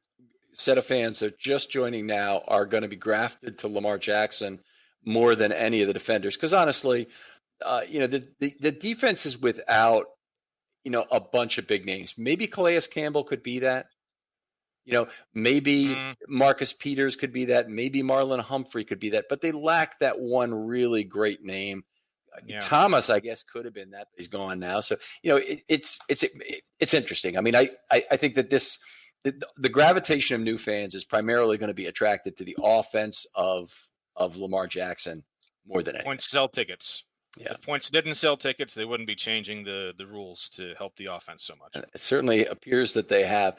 set of fans that are just joining now are going to be grafted to Lamar Jackson more than any of the defenders. Because honestly, the defense is without, a bunch of big names. Maybe Calais Campbell could be that. Maybe Marcus Peters could be that. Maybe Marlon Humphrey could be that. But they lack that one really great name. Thomas, I guess, could have been that, but he's gone now. So, it's interesting. I mean, I think that the gravitation of new fans is primarily going to be attracted to the offense of Lamar Jackson more than anything. Points sell tickets. Yeah. If points didn't sell tickets, they wouldn't be changing the rules to help the offense so much. It certainly appears that they have.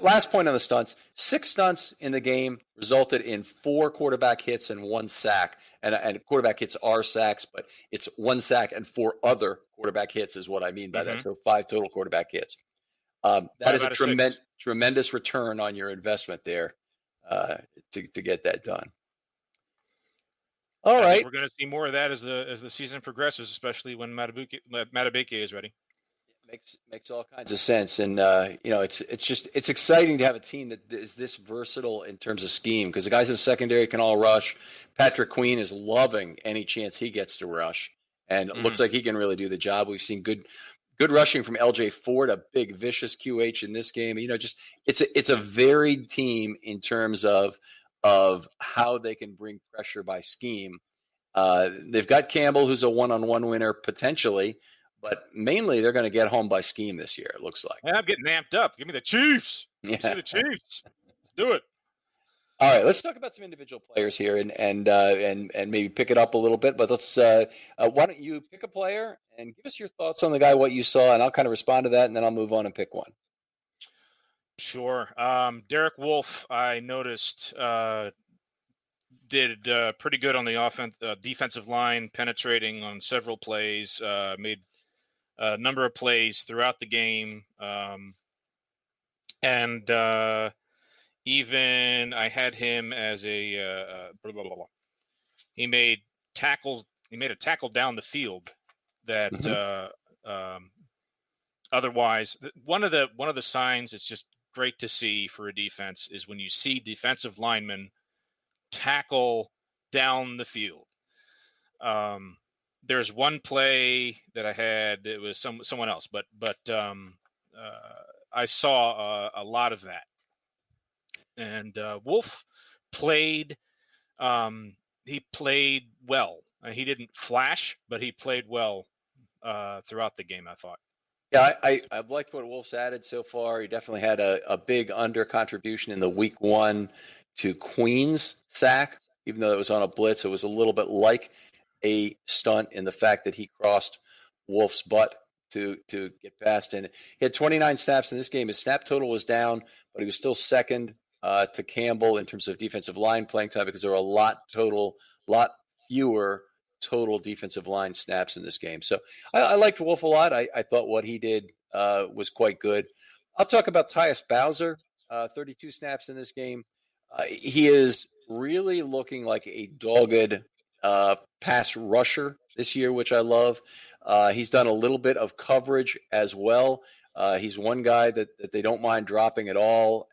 Last point on the stunts. 6 stunts in the game resulted in 4 quarterback hits and 1 sack. And quarterback hits are sacks, but it's 1 sack and 4 other quarterback hits is what I mean by that. So 5 total quarterback hits. That is a 6. tremendous return on your investment there to get that done. All right. We're going to see more of that as the season progresses, especially when Matabeke is ready. Makes all kinds of sense, and it's exciting to have a team that is this versatile in terms of scheme, because the guys in the secondary can all rush. Patrick Queen is loving any chance he gets to rush, and it looks like he can really do the job. We've seen good rushing from LJ Ford, a big vicious QH in this game. It's a varied team in terms of how they can bring pressure by scheme. They've got Campbell, who's a one-on-one winner potentially, but mainly they're going to get home by scheme this year, it looks like. I'm getting amped up. Give me the Chiefs. Yeah. See the Chiefs. Let's do it. All right, let's talk about some individual players here and maybe pick it up a little bit. But let's why don't you pick a player and give us your thoughts on the guy, what you saw, and I'll kind of respond to that, and then I'll move on and pick one. Sure. Derek Wolfe, I noticed, did pretty good on the defensive line, penetrating on several plays, made a number of plays throughout the game. Even I had him as a he made tackles. He made a tackle down the field that otherwise one of the signs it's just great to see for a defense is when you see defensive linemen tackle down the field. There's one play that I had. It was someone else, but I saw a lot of that. And Wolfe played. He played well. He didn't flash, but he played well throughout the game, I thought. Yeah, I've liked what Wolfe's added so far. He definitely had a big under contribution in the week 1 to Queen's sack, even though it was on a blitz. It was a little bit like a stunt in the fact that he crossed Wolfe's butt to get past. And he had 29 snaps in this game. His snap total was down, but he was still second to Campbell in terms of defensive line playing time, because there were a lot fewer total defensive line snaps in this game. So I liked Wolfe a lot. I thought what he did was quite good. I'll talk about Tyus Bowser, 32 snaps in this game. He is really looking like a dogged pass rusher this year, which I love. He's done a little bit of coverage as well. He's one guy that they don't mind dropping at all.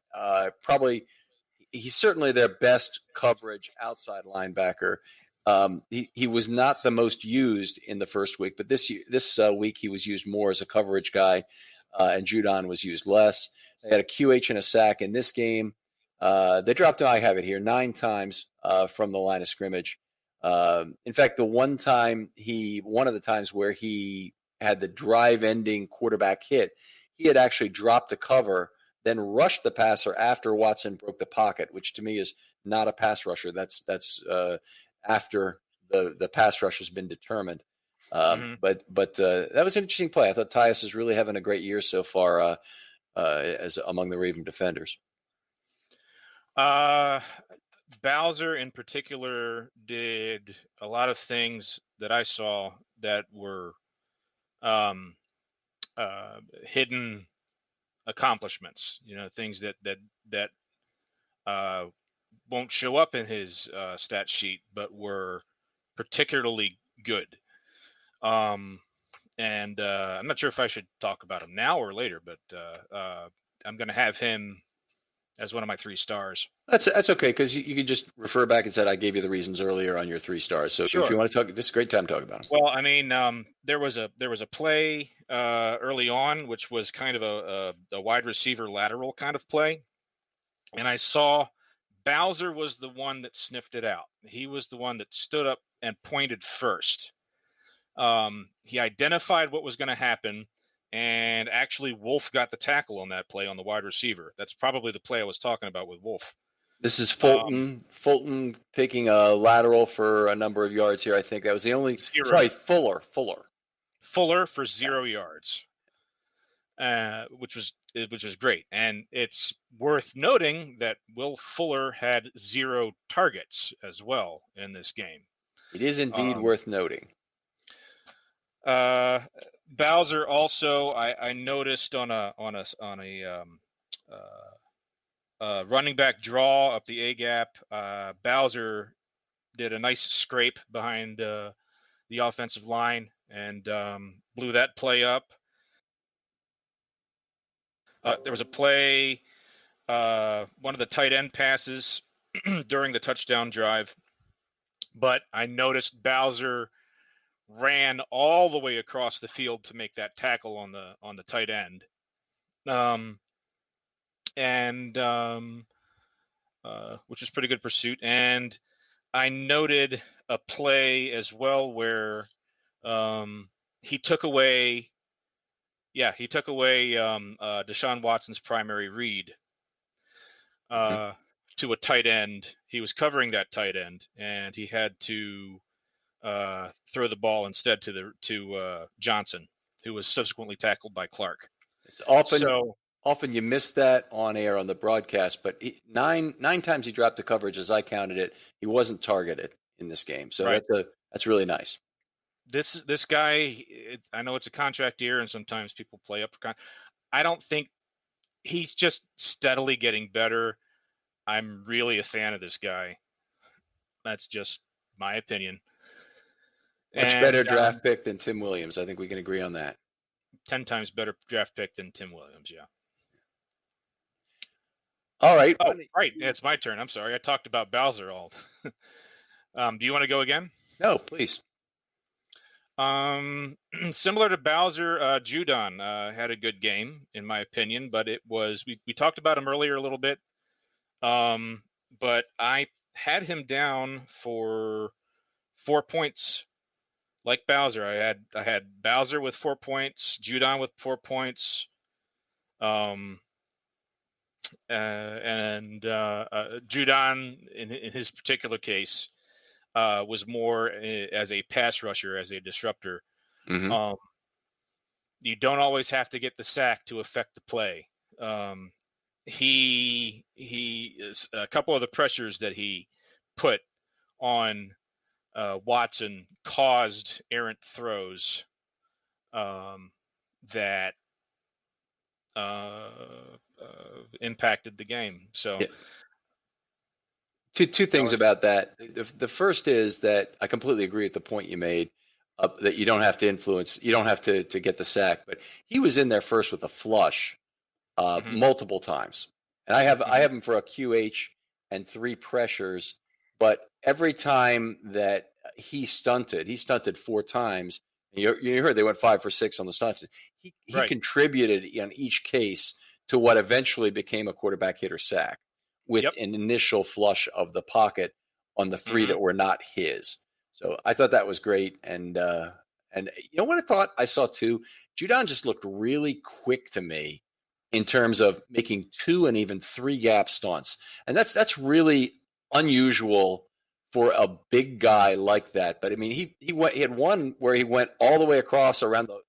He's certainly their best coverage outside linebacker. He was not the most used in the first week, but this week he was used more as a coverage guy, and Judon was used less. They had a QH and a sack in this game. They dropped him, I have it here, 9 times from the line of scrimmage. In fact, one of the times where he had the drive-ending quarterback hit, he had actually dropped the cover, then rushed the passer after Watson broke the pocket, which to me is not a pass rusher. That's after the pass rush has been determined. But that was an interesting play. I thought Tyus is really having a great year so far as among the Raven defenders. Bowser in particular did a lot of things that I saw that were hidden accomplishments, things that won't show up in his stat sheet, but were particularly good. And I'm not sure if I should talk about him now or later, but I'm going to have him as one of my 3 stars. That's okay, because you could just refer back and said I gave you the reasons earlier on your 3 stars. So sure. If you want to talk, this is a great time to talk about him. Well, I mean, there was a play early on, which was kind of a wide receiver lateral kind of play, and I saw Bowser was the one that sniffed it out. He was the one that stood up and pointed first. He identified what was going to happen. And actually, Wolfe got the tackle on that play on the wide receiver. That's probably the play I was talking about with Wolfe. This is Fulton. Fulton taking a lateral for a number of yards here. I think that was the only. 0. Sorry, Fuller for 0 yards, which was great. And it's worth noting that Will Fuller had 0 targets as well in this game. It is indeed worth noting. Bowser also, I noticed on a running back draw up the A gap, Bowser did a nice scrape behind the offensive line and blew that play up. There was a play, one of the tight end passes during the touchdown drive, but I noticed Bowser ran all the way across the field to make that tackle on the tight end, which is pretty good pursuit. And I noted a play as well where he took away Deshaun Watson's primary read to a tight end. He was covering that tight end, and he had to throw the ball instead to Johnson, who was subsequently tackled by Clark. It's often you miss that on air on the broadcast, but nine times he dropped the coverage as I counted it. He wasn't targeted in this game, so right. that's really nice. This guy, I know it's a contract year, and sometimes people play up for I don't think he's just steadily getting better. I'm really a fan of this guy. That's just my opinion. Much better draft pick than Tim Williams. I think we can agree on that. 10 times better draft pick than Tim Williams, yeah. All right. Oh, right. It's my turn. I'm sorry. I talked about Bowser all. Do you want to go again? No, please. Similar to Bowser, Judon had a good game, in my opinion, but it was we talked about him earlier a little bit. But I had him down for 4 points, like Bowser. I had Bowser with 4 points, Judon with 4 points, and Judon in his particular case was more as a pass rusher, as a disruptor. Mm-hmm. You don't always have to get the sack to affect the play. He is a couple of the pressures that he put on Watson caused errant throws that impacted the game. So yeah. Two things about that. The first is that I completely agree with the point you made, that you don't have to influence, you don't have to get the sack, but he was in there first with a flush multiple times. And I have him for a QH and 3 pressures, but every time that he stunted 4 times. You heard they went 5 for 6 on the stunt. He contributed in each case to what eventually became a quarterback hit or sack with an initial flush of the pocket on the 3 that were not his. So I thought that was great. And you know what I thought I saw too? Judon just looked really quick to me in terms of making 2 and even 3 gap stunts. And that's really unusual for a big guy like that. But I mean, he had one where he went all the way across around the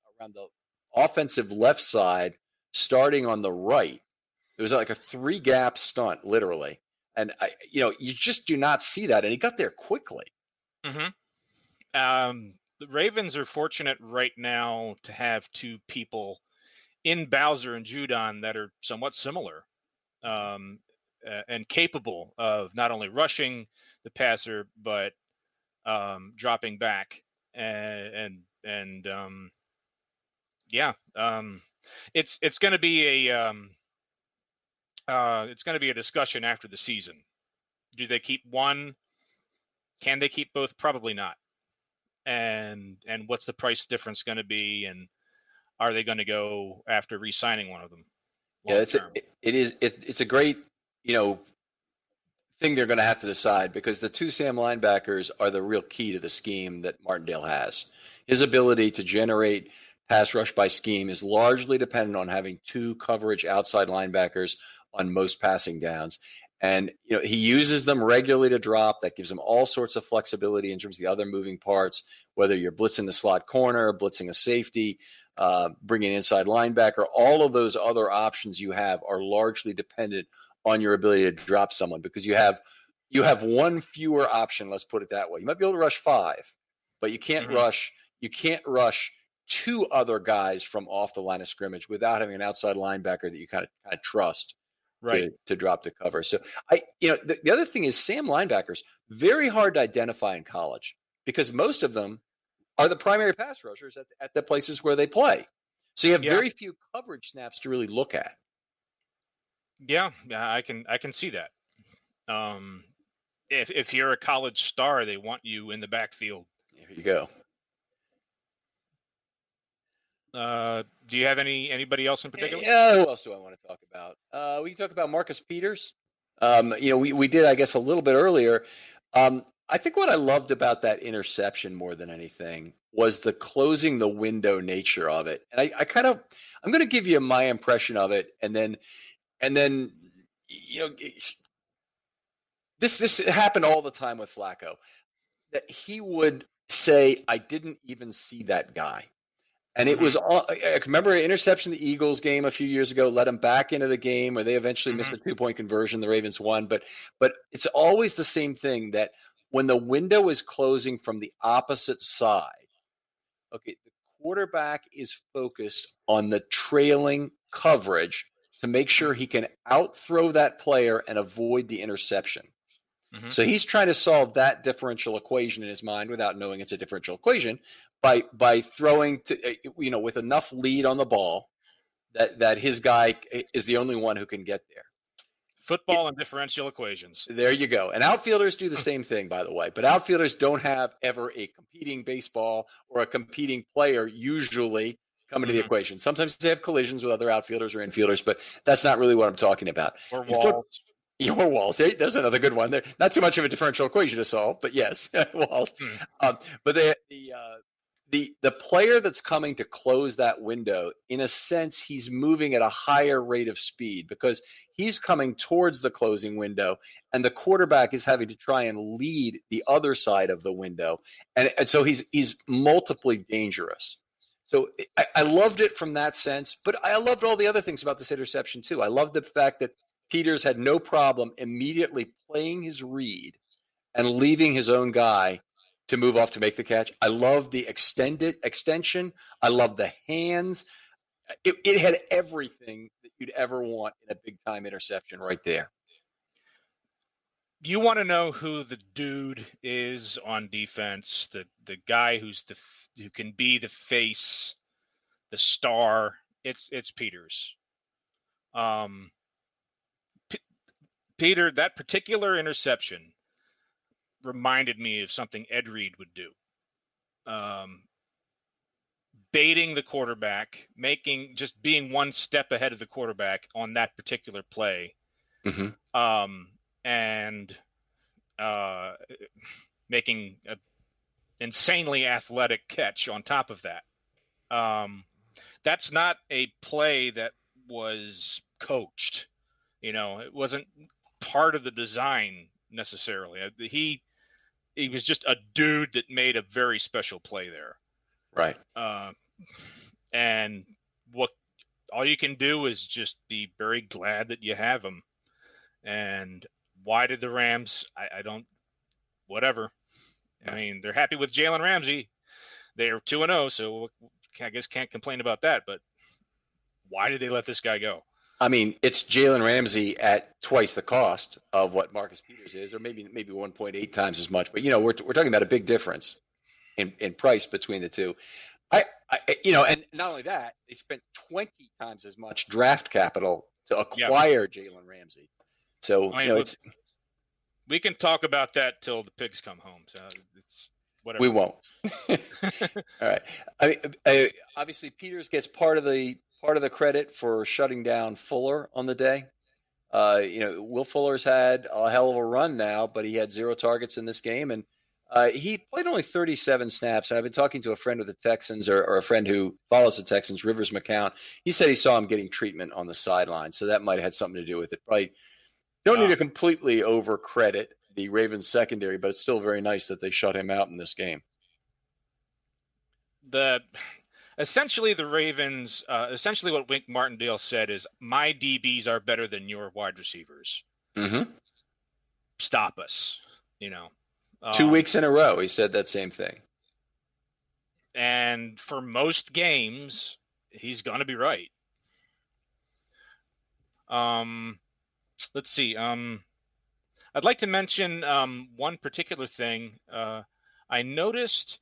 offensive left side, starting on the right. It was like a 3 gap stunt, literally. And you just do not see that. And he got there quickly. The Ravens are fortunate right now to have 2 people in Bowser and Judon that are somewhat similar, and capable of not only rushing the passer, but dropping back. It's going to be a discussion after the season. Do they keep one? Can they keep both? Probably not. And what's the price difference going to be? And are they going to go after re-signing one of them? Yeah, it's a great thing they're going to have to decide, because the 2 Sam linebackers are the real key to the scheme that Martindale has. His ability to generate pass rush by scheme is largely dependent on having 2 coverage outside linebackers on most passing downs. And he uses them regularly to drop. That gives him all sorts of flexibility in terms of the other moving parts, whether you're blitzing the slot corner, blitzing a safety, bringing an inside linebacker. All of those other options you have are largely dependent on your ability to drop someone, because you have 1 fewer option. Let's put it that way. You might be able to rush 5, but you can't rush two other guys from off the line of scrimmage without having an outside linebacker that you kind of trust to drop to cover. So the other thing is Sam linebackers, very hard to identify in college because most of them are the primary pass rushers at the places where they play. So you have very few coverage snaps to really look at. Yeah, I can see that. If you're a college star, they want you in the backfield. There you go. Do you have anybody else in particular? Yeah, who else do I want to talk about? We can talk about Marcus Peters. We did, I guess, a little bit earlier. I think what I loved about that interception more than anything was the closing the window nature of it. And I'm going to give you my impression of it, and then this happened all the time with Flacco, that he would say, "I didn't even see that guy." And it was all, I remember an interception in the Eagles game a few years ago, let them back into the game where they eventually missed a 2-point conversion. The Ravens won. But it's always the same thing, that when the window is closing from the opposite side, okay, the quarterback is focused on the trailing coverage to make sure he can outthrow that player and avoid the interception. So he's trying to solve that differential equation in his mind without knowing it's a differential equation by throwing with enough lead on the ball that his guy is the only one who can get there. Football and differential equations. There you go. And outfielders do the same thing, by the way. But outfielders don't have ever a competing baseball or a competing player usually come into the equation. Sometimes they have collisions with other outfielders or infielders, but that's not really what I'm talking about. Or walls. Your walls. There's another good one. There, not too much of a differential equation to solve, but yes, walls. But the player that's coming to close that window, in a sense, he's moving at a higher rate of speed because he's coming towards the closing window, and the quarterback is having to try and lead the other side of the window, and so he's multiply dangerous. So I loved it from that sense, but I loved all the other things about this interception too. I loved the fact that Peters had no problem immediately playing his read and leaving his own guy to move off to make the catch. I love the extension. I love the hands. It had everything that you'd ever want in a big-time interception right there. You want to know who the dude is on defense, the guy who can be the face, the star. It's Peters. Peter, that particular interception reminded me of something Ed Reed would do. Baiting the quarterback, being one step ahead of the quarterback on that particular play. And making an insanely athletic catch on top of that. That's not a play that was coached. It wasn't part of the design necessarily. He was just a dude that made a very special play there. Right. And all you can do is just be very glad that you have him. And why did the Rams? I don't. Whatever. I mean, they're happy with Jalen Ramsey. They are 2-0, so I guess can't complain about that. But why did they let this guy go? I mean, it's Jalen Ramsey at twice the cost of what Marcus Peters is, or maybe 1.8 times as much. But we're talking about a big difference in price between the two. And not only that, they spent 20 times as much draft capital to acquire Jalen Ramsey. So we can talk about that till the pigs come home. So it's whatever. We won't. All right. Obviously, Peters gets part of the credit for shutting down Fuller on the day. Will Fuller's had a hell of a run now, but he had 0 targets in this game, and he played only 37 snaps. And I've been talking to a friend of the Texans, or a friend who follows the Texans, Rivers McCown. He said he saw him getting treatment on the sideline, so that might have had something to do with it. Probably don't need to completely overcredit the Ravens secondary, but it's still very nice that they shut him out in this game. Essentially, the Ravens, essentially what Wink Martindale said is, my DBs are better than your wide receivers. Stop us, 2 weeks in a row, he said that same thing. And for most games, he's going to be right. Let's see. I'd like to mention one particular thing. I noticed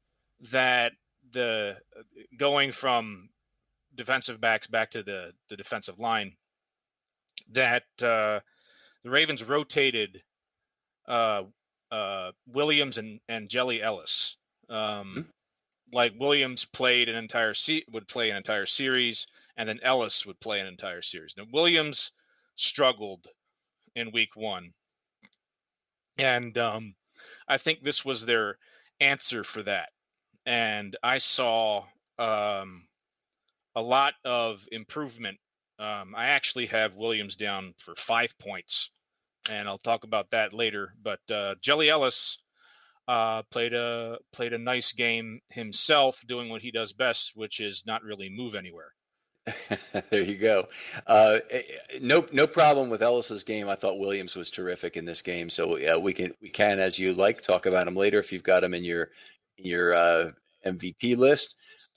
that going from defensive backs back to the defensive line, that the Ravens rotated Williams and Jelly Ellis. Like Williams would play an entire series, and then Ellis would play an entire series. Now Williams struggled in week 1, and I think this was their answer for that. And I saw a lot of improvement. I actually have Williams down for 5 points, and I'll talk about that later. But Jelly Ellis played a nice game himself, doing what he does best, which is not really move anywhere. There you go. No problem with Ellis's game. I thought Williams was terrific in this game. So we can, as you like, talk about him later if you've got him in your MVP list.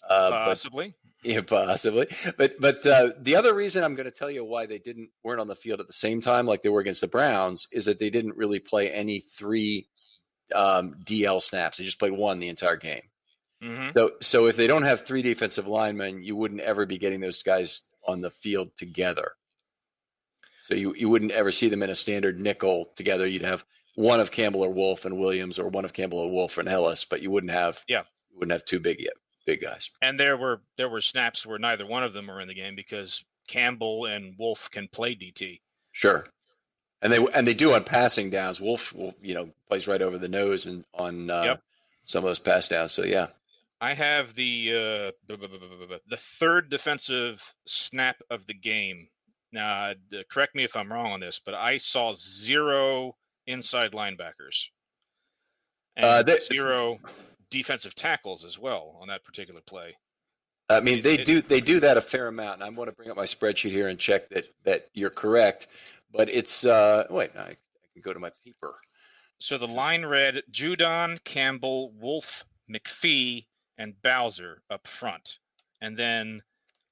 Possibly. Yeah, possibly. But the other reason I'm going to tell you why they weren't on the field at the same time like they were against the Browns is that they didn't really play any 3 DL snaps. They just played 1 the entire game. Mm-hmm. So if they don't have 3 defensive linemen, you wouldn't ever be getting those guys on the field together. So you wouldn't ever see them in a standard nickel together. You'd have one of Campbell or Wolf and Williams, or one of Campbell or Wolf and Ellis, but you wouldn't have 2 big guys. And there were snaps where neither one of them were in the game because Campbell and Wolf can play DT. Sure. And they do on passing downs. Wolf plays right over the nose and on some of those pass downs. So yeah. I have the third defensive snap of the game. Now, correct me if I'm wrong on this, but I saw 0 inside linebackers and 0 defensive tackles as well on that particular play. I mean, they do that a fair amount, and I want to bring up my spreadsheet here and check that you're correct. But it's I can go to my paper. So the line read Judon, Campbell, Wolf, McPhee, and Bowser up front, and then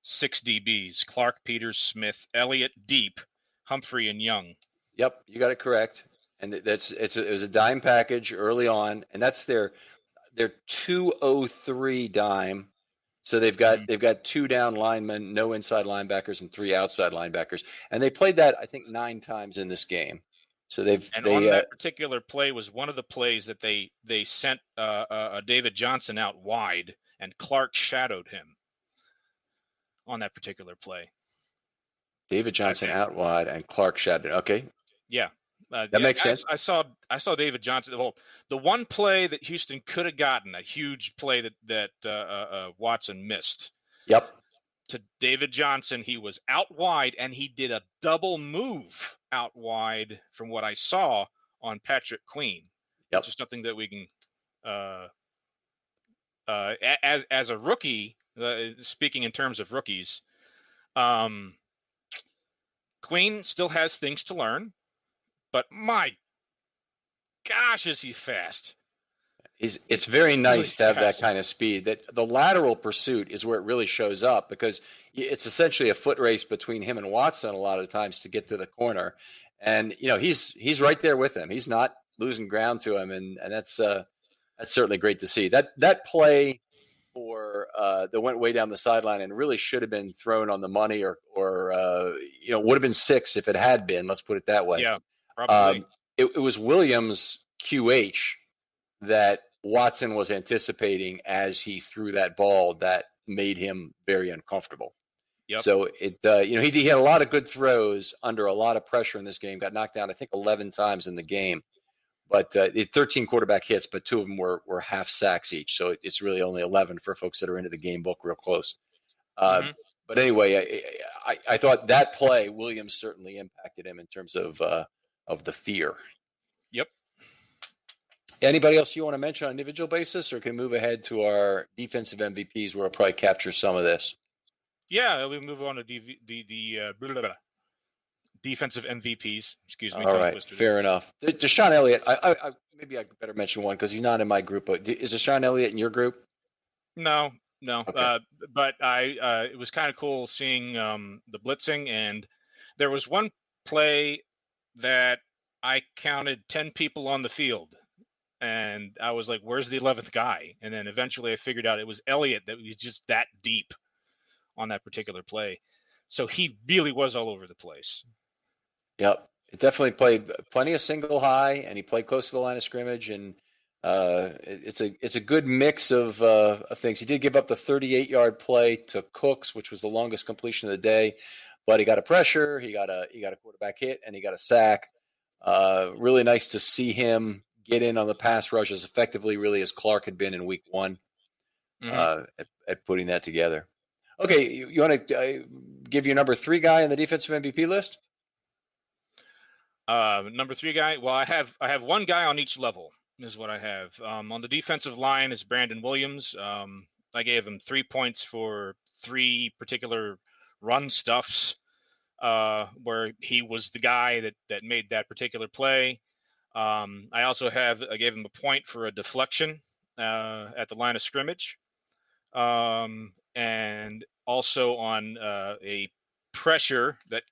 6 DBs: Clark, Peters, Smith, Elliott, Deep, Humphrey, and Young. Yep, you got it correct. And it was a dime package early on, and that's their 203 dime. So they've got 2 down linemen, no inside linebackers, and 3 outside linebackers, and they played that I think 9 times in this game. So on that particular play was one of the plays that they sent David Johnson out wide, and Clark shadowed him on that particular play. David Johnson out wide and Clark shadowed. Okay. Yeah. That makes sense. I saw David Johnson. The one play that Houston could have gotten, a huge play that Watson missed. Yep. To David Johnson, he was out wide, and he did a double move out wide from what I saw on Patrick Queen. Yep. Which is something that we can, as a rookie, speaking in terms of rookies, Queen still has things to learn. But my gosh, is he fast? It's very nice to have that kind of speed. That the lateral pursuit is where it really shows up, because it's essentially a foot race between him and Watson a lot of the times to get to the corner. And he's right there with him. He's not losing ground to him, and that's certainly great to see. That play that went way down the sideline and really should have been thrown on the money, or would have been 6 if it had been. Let's put it that way. Yeah. Probably. It was Williams' QH that Watson was anticipating as he threw that ball that made him very uncomfortable. Yep. So he had a lot of good throws under a lot of pressure in this game. Got knocked down, I think, 11 times in the game. But 13 quarterback hits, but 2 of them were half sacks each. So it's really only 11 for folks that are into the game book real close. But anyway, I thought that play, Williams certainly impacted him in terms of the fear. Yep. Anybody else you want to mention on an individual basis, or can move ahead to our defensive MVPs where I'll probably capture some of this? Yeah, we move on to the defensive MVPs. Excuse me. All right, fair enough. Deshaun Elliott, maybe I better mention one because he's not in my group. But is Deshaun Elliott in your group? No, Okay. but it was kind of cool seeing the blitzing, and there was one play that I counted 10 people on the field, and I was like, "Where's the 11th guy?" And then eventually I figured out it was Elliott, that was just that deep on that particular play. So he really was all over the place. Yep. It definitely played plenty of single high, and he played close to the line of scrimmage, and it's a good mix of things. He did give up the 38-yard play to Cooks, which was the longest completion of the day, but he got a pressure, he got a quarterback hit, and he got a sack. Really nice to see him get in on the pass rush as effectively, really, as Clark had been in week one Hmm. at putting that together. Okay, you want to give your number 3 guy on the defensive MVP list? Number 3 guy. Well, I have one guy on each level is what I have. On the defensive line is Brandon Williams. I gave him 3 points for 3 particular run stuffs, where he was the guy that made that particular play. I gave him a point for a deflection at the line of scrimmage, and also on a pressure that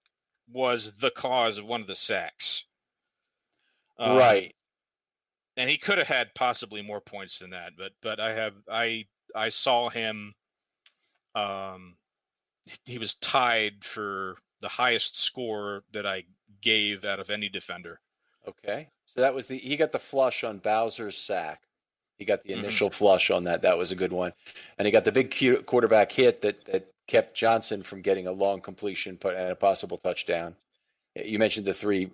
was the cause of one of the sacks. Um, Right. and he could have had possibly more points than that, but I saw him. Um, he was tied for the highest score that I gave out of any defender. Okay. So that was he got the flush on Bowser's sack. He got the Hmm. initial flush on that. That was a good one. And he got the big quarterback hit that kept Johnson from getting a long completion and a possible touchdown. You mentioned the three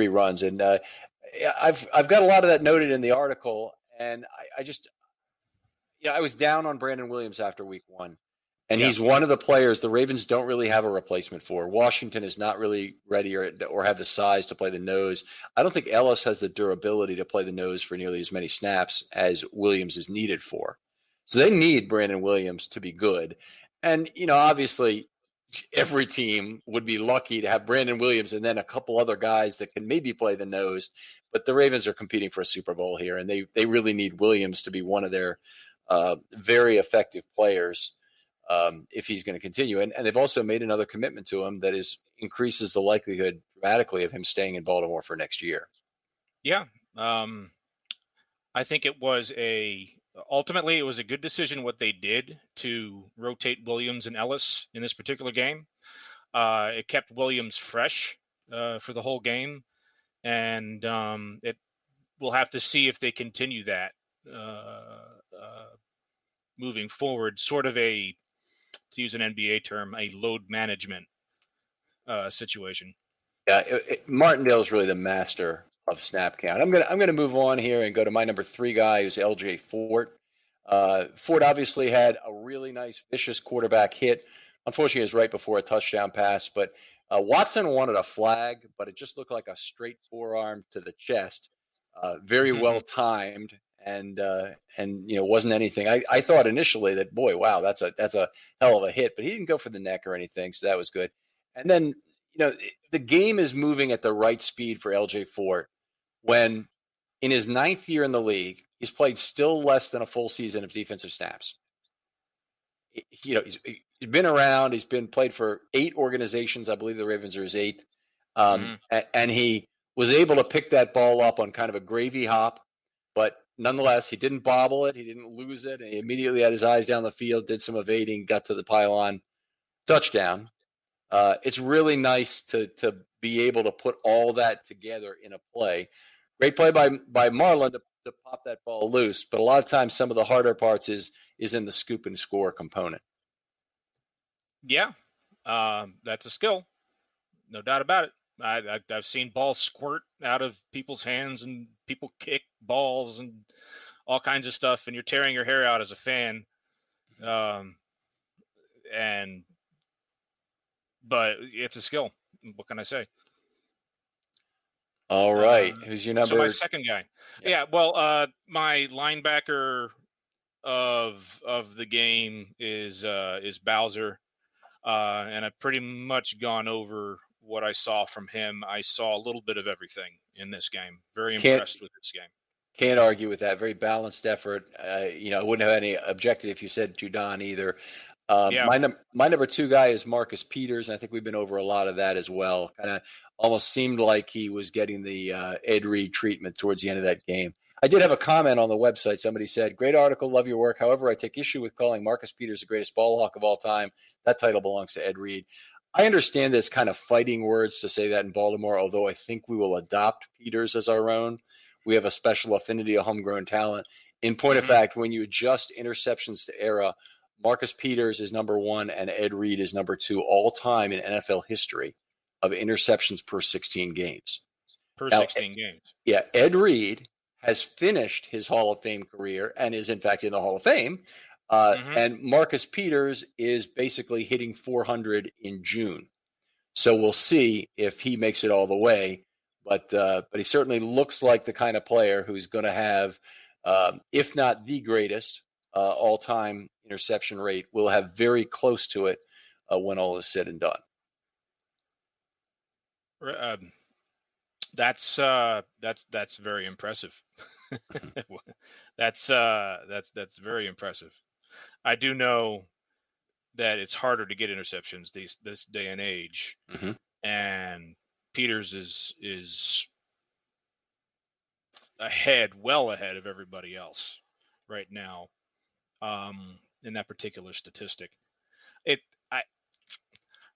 runs, and I've got a lot of that noted in the article, and I just I was down on Brandon Williams after week one. And Yeah. he's one of the players the Ravens don't really have a replacement for. Washington is not really ready or have the size to play the nose. I don't think Ellis has the durability to play the nose for nearly as many snaps as Williams is needed for. So they need Brandon Williams to be good. And, obviously every team would be lucky to have Brandon Williams and then a couple other guys that can maybe play the nose. But the Ravens are competing for a Super Bowl here, and they really need Williams to be one of their very effective players if he's going to continue. And they've also made another commitment to him that increases the likelihood dramatically of him staying in Baltimore for next year. Yeah. I think ultimately it was a good decision what they did to rotate Williams and Ellis in this particular game. It kept Williams fresh for the whole game, and we'll have to see if they continue that moving forward. Sort of to use an NBA term, a load management situation. Yeah, Martindale is really the master of snap count. I'm gonna move on here and go to my number 3 guy, who's L.J. Fort. Fort obviously had a really nice, vicious quarterback hit. Unfortunately, it was right before a touchdown pass, but Watson wanted a flag, but it just looked like a straight forearm to the chest. Very well timed, and wasn't anything. I thought initially that, boy, wow, that's a hell of a hit, but he didn't go for the neck or anything, so that was good. And then the game is moving at the right speed for LJ Fort when in his 9th year in the league, he's played still less than a full season of defensive snaps. He's been around. He's been played for 8 organizations. I believe the Ravens are his 8th. And he was able to pick that ball up on kind of a gravy hop, but nonetheless, he didn't bobble it. He didn't lose it. And he immediately had his eyes down the field, did some evading, got to the pylon, touchdown. It's really nice to be able to put all that together in a play. Great play by Marlon to pop that ball loose, but a lot of times some of the harder parts is in the scoop and score component. Yeah, that's a skill, no doubt about it. I've seen balls squirt out of people's hands, and people kick balls and all kinds of stuff, and you're tearing your hair out as a fan. But it's a skill. What can I say? All right, who's your number? So my second guy. Yeah, well, my linebacker of the game is Bowser, and I've pretty much gone over what I saw from him. I saw a little bit of everything in this game. Very impressed with this game. Can't argue with that. Very balanced effort. I wouldn't have any objection if you said Judon either. Yeah. My number 2 guy is Marcus Peters, and I think we've been over a lot of that as well. Kind of almost seemed like he was getting the Ed Reed treatment towards the end of that game. I did have a comment on the website. Somebody said, "Great article, love your work. However, I take issue with calling Marcus Peters the greatest ball hawk of all time. That title belongs to Ed Reed." I understand it's kind of fighting words to say that in Baltimore, although I think we will adopt Peters as our own. We have a special affinity, a homegrown talent. In point of fact, when you adjust interceptions to era, Marcus Peters is number 1 and Ed Reed is number 2 all time in NFL history of interceptions per 16 games. Per Now, 16 games. Yeah, Ed Reed has finished his Hall of Fame career and is, in fact, in the Hall of Fame. And Marcus Peters is basically hitting 400 in June. So we'll see if he makes it all the way. But he certainly looks like the kind of player who's going to have, if not the greatest all-time interception rate, will have very close to it when all is said and done. That's very impressive. That's very impressive. I do know that it's harder to get interceptions this day and age, and Peters is well ahead of everybody else right now in that particular statistic.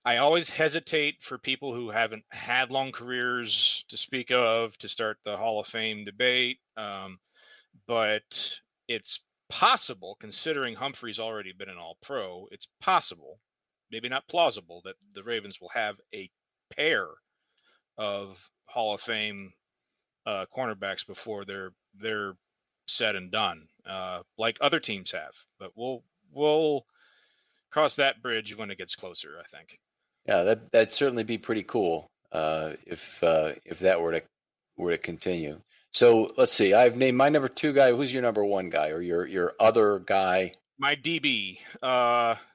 I always hesitate for people who haven't had long careers to speak of to start the Hall of Fame debate, but it's possible, considering Humphrey's already been an All-Pro, it's possible, maybe not plausible, that the Ravens will have a pair of Hall of Fame cornerbacks before they're said and done, like other teams have. But we'll cross that bridge when it gets closer, I think. Yeah, that'd certainly be pretty cool if that were to continue. So let's see. I've named my number 2 guy. Who's your number 1 guy, or your other guy? My DB,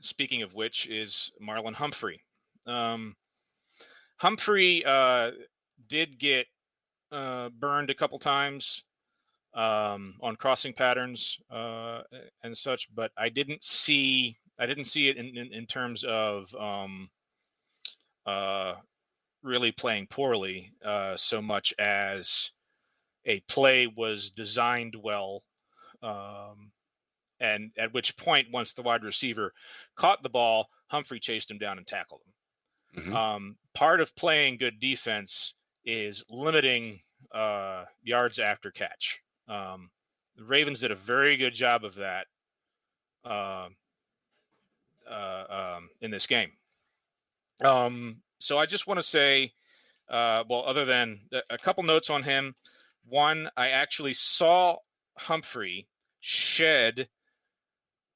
speaking of which, is Marlon Humphrey. Humphrey did get burned a couple times on crossing patterns and such, but I didn't see it in terms of really playing poorly so much as a play was designed well, and at which point, once the wide receiver caught the ball, Humphrey chased him down and tackled him. Part of playing good defense is limiting yards after catch. The Ravens did a very good job of that in this game. So I just want to say, other than a couple notes on him. One, I actually saw Humphrey shed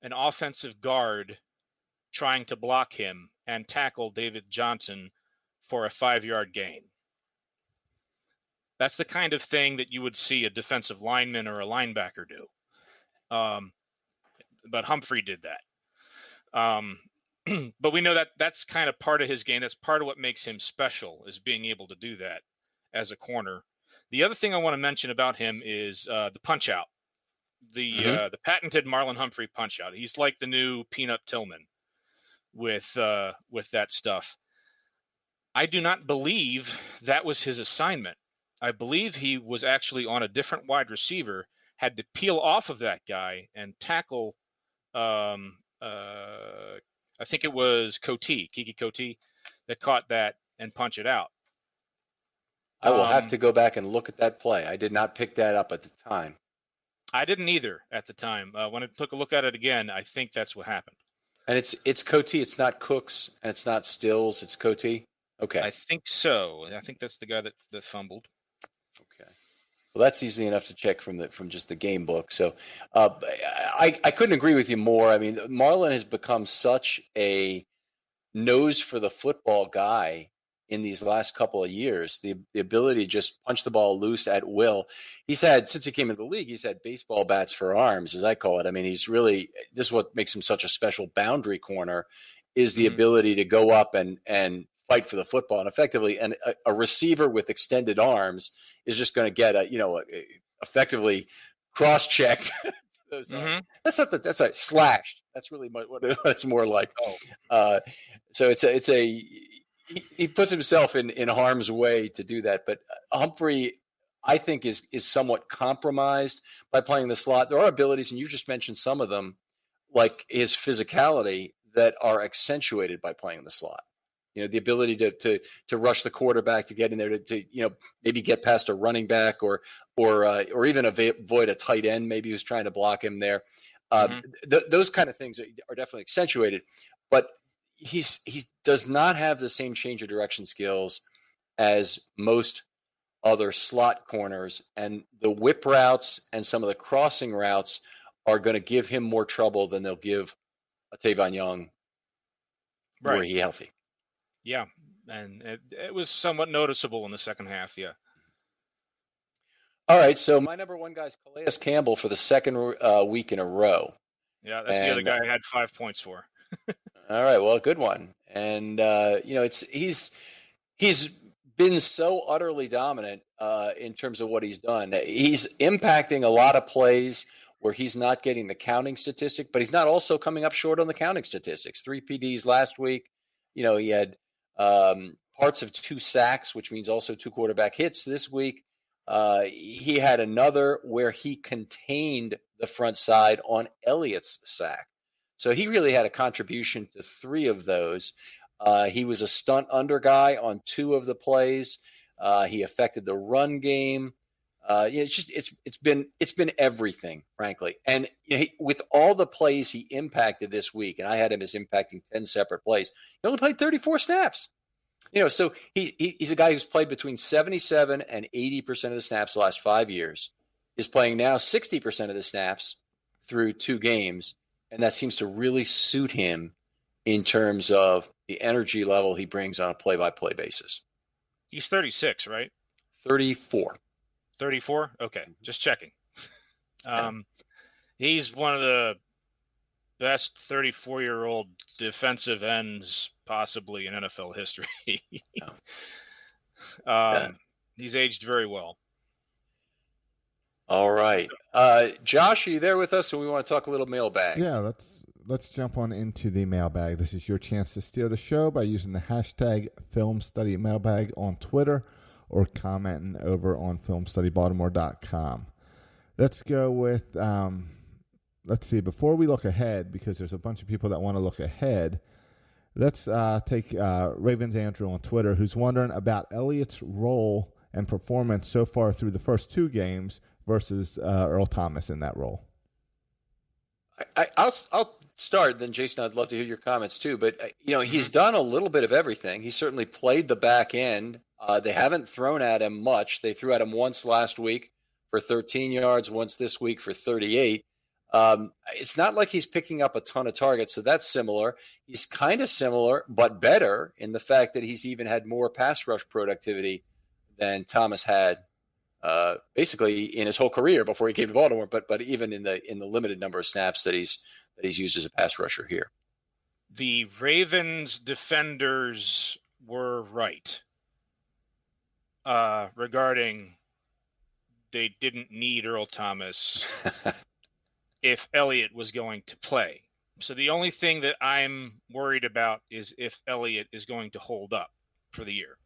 an offensive guard trying to block him and tackle David Johnson for a 5-yard gain. That's the kind of thing that you would see a defensive lineman or a linebacker do. But Humphrey did that. But we know that that's kind of part of his game. That's part of what makes him special, is being able to do that as a corner. The other thing I want to mention about him is the punch out, the patented Marlon Humphrey punch out. He's like the new Peanut Tillman with that stuff. I do not believe that was his assignment. I believe he was actually on a different wide receiver, had to peel off of that guy and tackle. I think it was Kiki Cote, that caught that and punch it out. I will have to go back and look at that play. I did not pick that up at the time. I didn't either at the time. When I took a look at it again, I think that's what happened. And it's Cote. It's not Cooks, and it's not Stills. It's Cote. Okay. I think so. I think that's the guy that fumbled. Okay. Well, that's easy enough to check from just the game book. So I couldn't agree with you more. I mean, Marlon has become such a nose for the football guy in these last couple of years. The ability to just punch the ball loose at will. He's had, since he came into the league, he's had baseball bats for arms, as I call it. I mean, he's really, this is what makes him such a special boundary corner, is the ability to go up and fight for the football. And effectively, and a receiver with extended arms is just going to get a effectively cross-checked. That's not slashed. That's really what it's more like. So he puts himself in harm's way to do that. But Humphrey, I think, is somewhat compromised by playing the slot. There are abilities, and you just mentioned some of them, like his physicality, that are accentuated by playing the slot. The ability to rush the quarterback, to get in there, to maybe get past a running back or even avoid a tight end maybe who's trying to block him there. Those kind of things are definitely accentuated, but he does not have the same change of direction skills as most other slot corners, and the whip routes and some of the crossing routes are going to give him more trouble than they'll give a Tavon Young were he healthy. Yeah, and it was somewhat noticeable in the second half, yeah. All right, so my number one guy is Calais Campbell for the second week in a row. Yeah, that's the other guy I had 5 points for. All right, well, good one. And he's been so utterly dominant in terms of what he's done. He's impacting a lot of plays where he's not getting the counting statistic, but he's not also coming up short on the counting statistics. 3 PDs last week. He had parts of 2 sacks, which means also 2 quarterback hits this week. He had another where he contained the front side on Elliott's sack. So he really had a contribution to 3 of those. He was a stunt under guy on 2 of the plays. He affected the run game. It's been everything, frankly. And with all the plays he impacted this week, and I had him as impacting 10 separate plays, he only played 34 snaps. So he's a guy who's played between 77 and 80% of the snaps the last 5 years. Is playing now 60% of the snaps through 2 games, and that seems to really suit him in terms of the energy level he brings on a play-by-play basis. He's 36, right? 34. 34? Okay, just checking. He's one of the best 34-year-old defensive ends possibly in NFL history. He's aged very well. All right. Josh, are you there with us? And we want to talk a little mailbag. Yeah, let's jump on into the mailbag. This is your chance to steal the show by using the hashtag Filmstudy Mailbag on Twitter or commenting over on filmstudybaltimore.com. Let's go with, let's see, before we look ahead, because there's a bunch of people that want to look ahead, let's take Ravens Andrew on Twitter, who's wondering about Elliott's role and performance so far through the first 2 games versus Earl Thomas in that role. I'll start, then Jason, I'd love to hear your comments too. But he's done a little bit of everything. He certainly played the back end. They haven't thrown at him much. They threw at him once last week for 13 yards, once this week for 38. It's not like he's picking up a ton of targets, so that's similar. He's kind of similar, but better in the fact that he's even had more pass rush productivity than Thomas had basically in his whole career before he came to Baltimore, but even in the limited number of snaps that he's used as a pass rusher here. The Ravens defenders were right regarding they didn't need Earl Thomas if Elliott was going to play. So the only thing that I'm worried about is if Elliott is going to hold up for the year.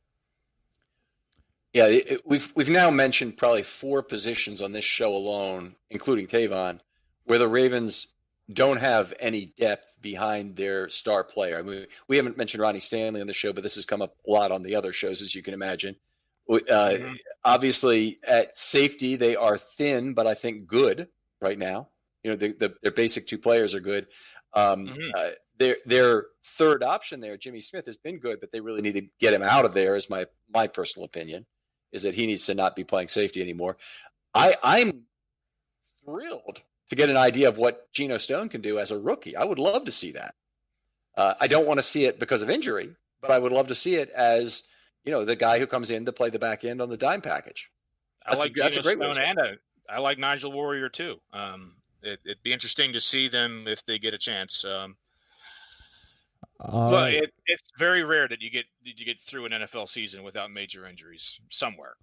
Yeah, we've now mentioned probably 4 positions on this show alone, including Tavon, where the Ravens don't have any depth behind their star player. I mean, we haven't mentioned Ronnie Stanley on the show, but this has come up a lot on the other shows, as you can imagine. Obviously, at safety, they are thin, but I think good right now. Their basic 2 players are good. Their third option there, Jimmy Smith, has been good, but they really need to get him out of there, is my personal opinion, is that he needs to not be playing safety anymore. I'm thrilled to get an idea of what Geno Stone can do as a rookie. I would love to see that. I don't want to see it because of injury, but I would love to see it as, the guy who comes in to play the back end on the dime package. That's a great Stone, and I like Nigel Warrior too. It'd be interesting to see them if they get a chance. But it's very rare that you get through an NFL season without major injuries somewhere.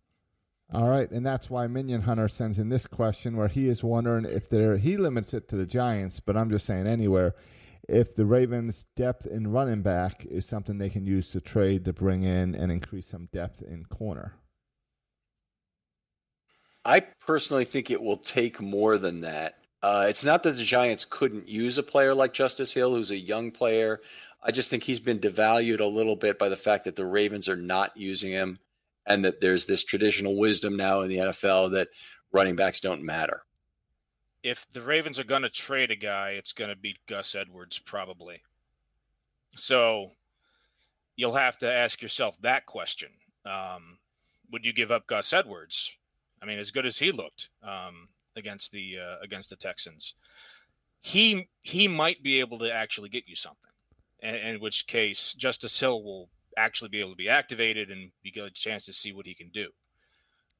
All right, and that's why Minion Hunter sends in this question where he is wondering if he limits it to the Giants, but I'm just saying anywhere, if the Ravens' depth in running back is something they can use to trade to bring in and increase some depth in corner. I personally think it will take more than that. It's not that the Giants couldn't use a player like Justice Hill, who's a young player. I just think he's been devalued a little bit by the fact that the Ravens are not using him, and that there's this traditional wisdom now in the NFL that running backs don't matter. If the Ravens are going to trade a guy, it's going to be Gus Edwards probably. So you'll have to ask yourself that question. Would you give up Gus Edwards? I mean, as good as he looked against the Texans, he might be able to actually get you something. In which case, Justice Hill will actually be able to be activated and be get a chance to see what he can do.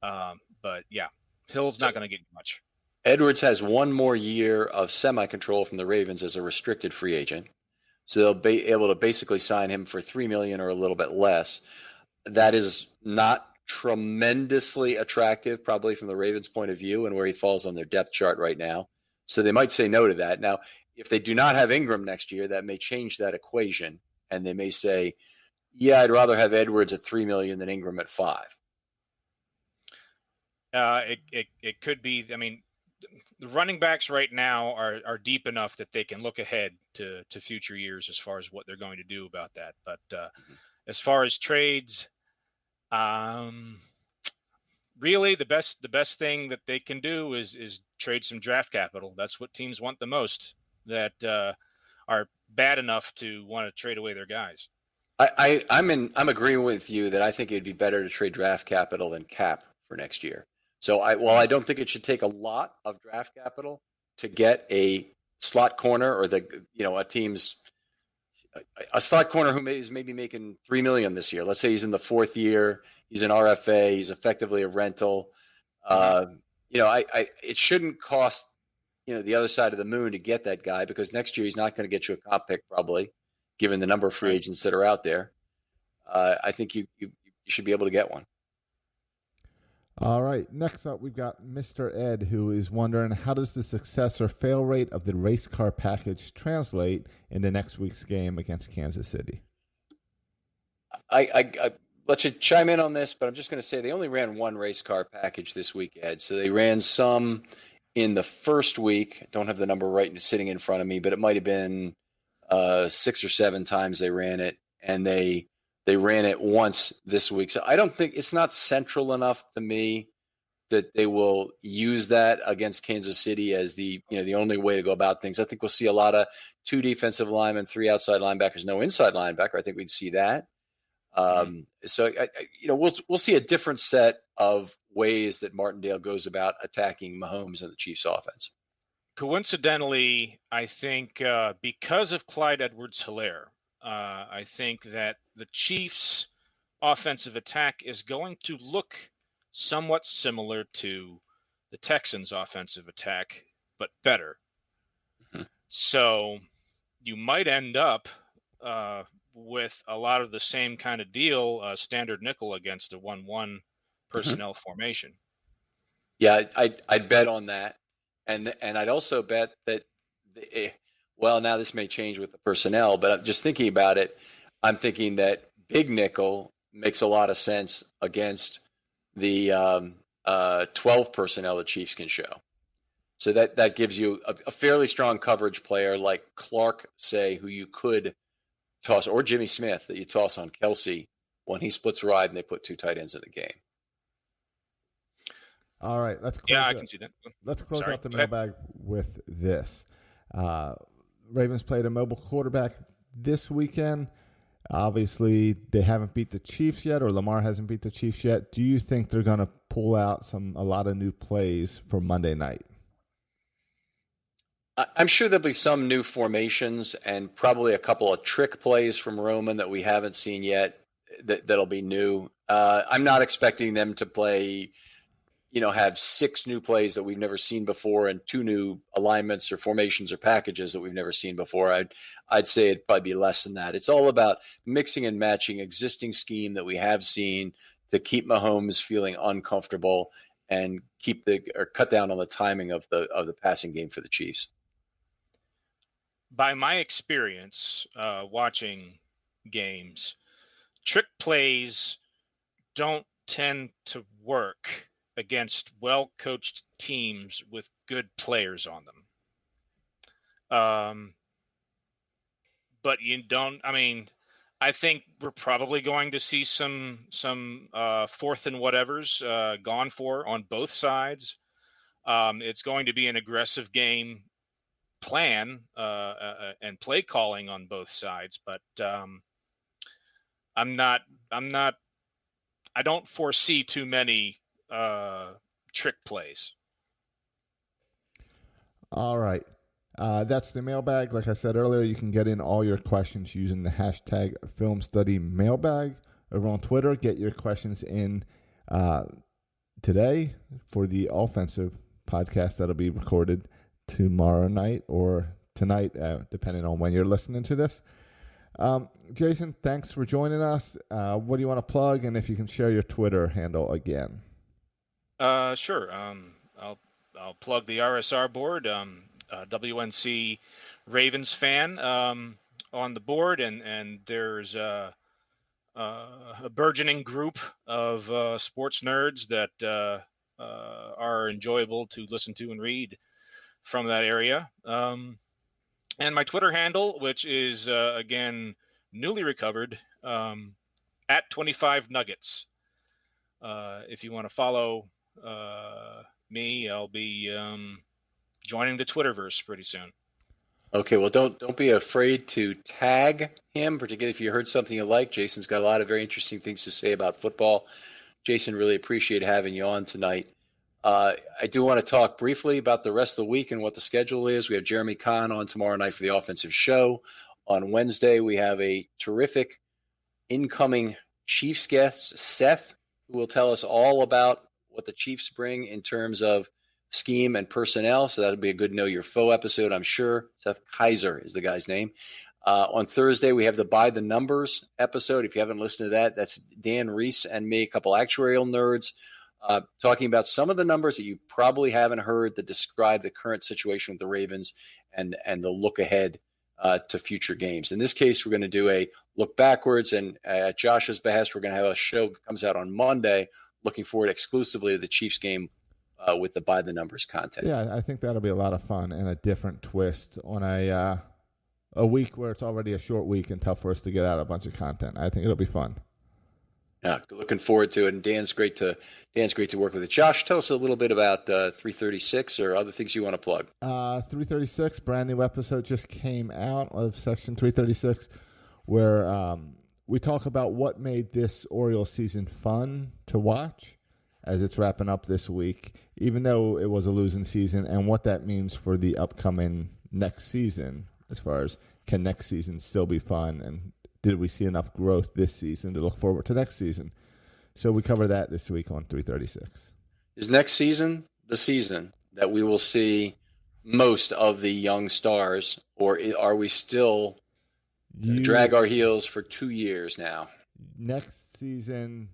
But yeah, Hill's not going to get you much. Edwards has one more year of semi-control from the Ravens as a restricted free agent. So they'll be able to basically sign him for $3 million or a little bit less. That is not tremendously attractive, probably from the Ravens' point of view and where he falls on their depth chart right now. So they might say no to that. Now, if they do not have Ingram next year, that may change that equation. And they may say, yeah, I'd rather have Edwards at $3 million than Ingram at $5 million. It could be. I mean, the running backs right now are deep enough that they can look ahead to future years as far as what they're going to do about that. But as far as trades, really the best thing that they can do is trade some draft capital. That's what teams want the most, that are bad enough to want to trade away their guys. I'm agreeing with you that I think it'd be better to trade draft capital than cap for next year. So while I don't think it should take a lot of draft capital to get a slot corner or a slot corner who is maybe making $3 million this year. Let's say he's in the fourth year, he's an RFA, he's effectively a rental. It shouldn't cost the other side of the moon to get that guy, because next year he's not going to get you a comp pick probably, given the number of free agents that are out there. I think you should be able to get one. All right. Next up, we've got Mr. Ed, who is wondering, how does the success or fail rate of the race car package translate into next week's game against Kansas City? I let you chime in on this, but I'm just going to say they only ran one race car package this week, Ed. So they ran some in the first week. I don't have the number right sitting in front of me, but it might have been 6 or 7 times they ran it, and they ran it once this week. So I don't think it's not central enough to me that they will use that against Kansas City as the only way to go about things. I think we'll see a lot of 2 defensive linemen, 3 outside linebackers, no inside linebacker. I think we'd see that. So we'll see a different set of ways that Martindale goes about attacking Mahomes and the Chiefs' offense. Coincidentally, I think because of Clyde Edwards-Helaire, I think that the Chiefs' offensive attack is going to look somewhat similar to the Texans' offensive attack, but better. Mm-hmm. So you might end up with a lot of the same kind of deal, standard nickel against a 1-1 personnel formation. Yeah, I'd bet on that. And I'd also bet that now this may change with the personnel, but I'm just thinking about it. I'm thinking that big nickel makes a lot of sense against the 12 personnel the Chiefs can show. So that gives you a fairly strong coverage player like Clark, say, who you could toss, or Jimmy Smith that you toss on Kelsey when he splits ride and they put 2 tight ends in the game. All right, let's close I can see that. Let's close out the mailbag with this. Ravens played a mobile quarterback this weekend. Obviously, they haven't beat the Chiefs yet, or Lamar hasn't beat the Chiefs yet. Do you think they're going to pull out a lot of new plays for Monday night? I'm sure there'll be some new formations and probably a couple of trick plays from Roman that we haven't seen yet that'll be new. I'm not expecting them to play, have 6 new plays that we've never seen before and 2 new alignments or formations or packages that we've never seen before. I'd say it'd probably be less than that. It's all about mixing and matching existing scheme that we have seen to keep Mahomes feeling uncomfortable and cut down on the timing of the passing game for the Chiefs? By my experience watching games, trick plays don't tend to work against well-coached teams with good players on them. But I think we're probably going to see some fourth and whatevers gone for on both sides. It's going to be an aggressive game plan and play calling on both sides, but I don't foresee too many trick plays. All right. That's the mailbag. Like I said earlier, you can get in all your questions using the hashtag FilmStudyMailbag over on Twitter. Get your questions in today for the offensive podcast that'll be recorded tomorrow night or tonight, depending on when you're listening to this. Jason, thanks for joining us. What do you want to plug, and if you can share your Twitter handle again? Sure. I'll plug the RSR board. WNC Ravens fan on the board, and there's a burgeoning group of sports nerds that are enjoyable to listen to and read from that area. And my Twitter handle, which is, again, newly recovered, at 25 Nuggets. If you want to follow me, I'll be joining the Twitterverse pretty soon. Okay, well, don't be afraid to tag him, particularly if you heard something you like. Jason's got a lot of very interesting things to say about football. Jason, really appreciate having you on tonight. I do want to talk briefly about the rest of the week and what the schedule is. We have Jeremy Kahn on tomorrow night for the offensive show. On Wednesday, we have a terrific incoming Chiefs guest, Seth, who will tell us all about what the Chiefs bring in terms of scheme and personnel. So that'll be a good Know Your Foe episode, I'm sure. Seth Kaiser is the guy's name. On Thursday, we have the By the Numbers episode. If you haven't listened to that, that's Dan Reese and me, a couple actuarial nerds, talking about some of the numbers that you probably haven't heard that describe the current situation with the Ravens and the look ahead to future games. In this case, we're going to do a look backwards, and at Josh's behest, we're going to have a show that comes out on Monday looking forward exclusively to the Chiefs game with the By the Numbers content. Yeah, I think that'll be a lot of fun and a different twist on a week where it's already a short week and tough for us to get out a bunch of content. I think it'll be fun. Yeah, looking forward to it. And Dan's great to work with it. Josh, tell us a little bit about 336 or other things you want to plug. 336, brand new episode just came out of Section 336, where we talk about what made this Orioles season fun to watch as it's wrapping up this week, even though it was a losing season, and what that means for the upcoming next season, as far as can next season still be fun, and did we see enough growth this season to look forward to next season? So we cover that this week on 336. Is next season the season that we will see most of the young stars, or are we still drag our heels for 2 years now? Next season,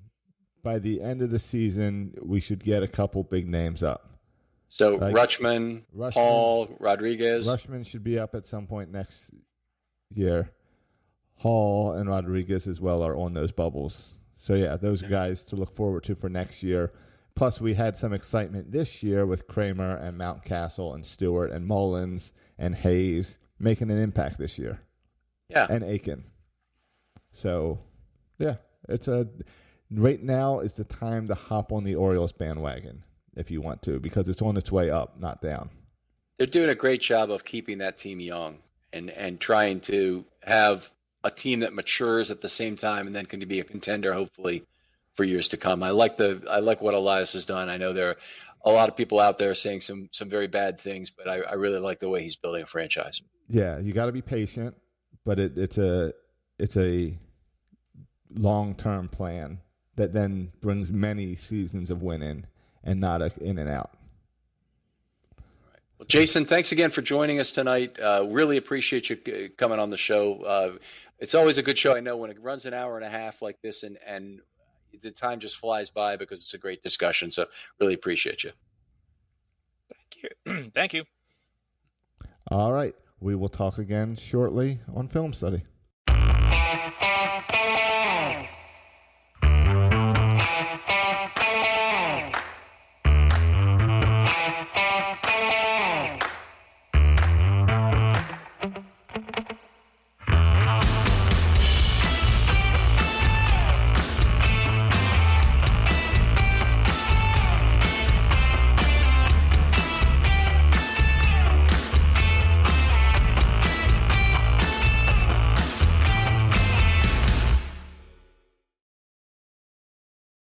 by the end of the season, we should get a couple big names up. So like Rutschman, Hall, Rodriguez. Rutschman should be up at some point next year. Hall and Rodriguez as well are on those bubbles. So, yeah, those guys to look forward to for next year. Plus, we had some excitement this year with Kramer and Mountcastle and Stewart and Mullins and Hayes making an impact this year. Yeah. And Aiken. So, yeah, right now is the time to hop on the Orioles bandwagon if you want to, because it's on its way up, not down. They're doing a great job of keeping that team young and trying to have a team that matures at the same time and then can be a contender, hopefully, for years to come. I like what Elias has done. I know there are a lot of people out there saying some very bad things, but I really like the way he's building a franchise. Yeah, you got to be patient, but it's a long-term plan that then brings many seasons of winning and not in and out. Well, Jason, thanks again for joining us tonight. Really appreciate you coming on the show. It's always a good show, I know, when it runs an hour and a half like this, and the time just flies by because it's a great discussion. So really appreciate you. Thank you. Thank you. All right. We will talk again shortly on Film Study.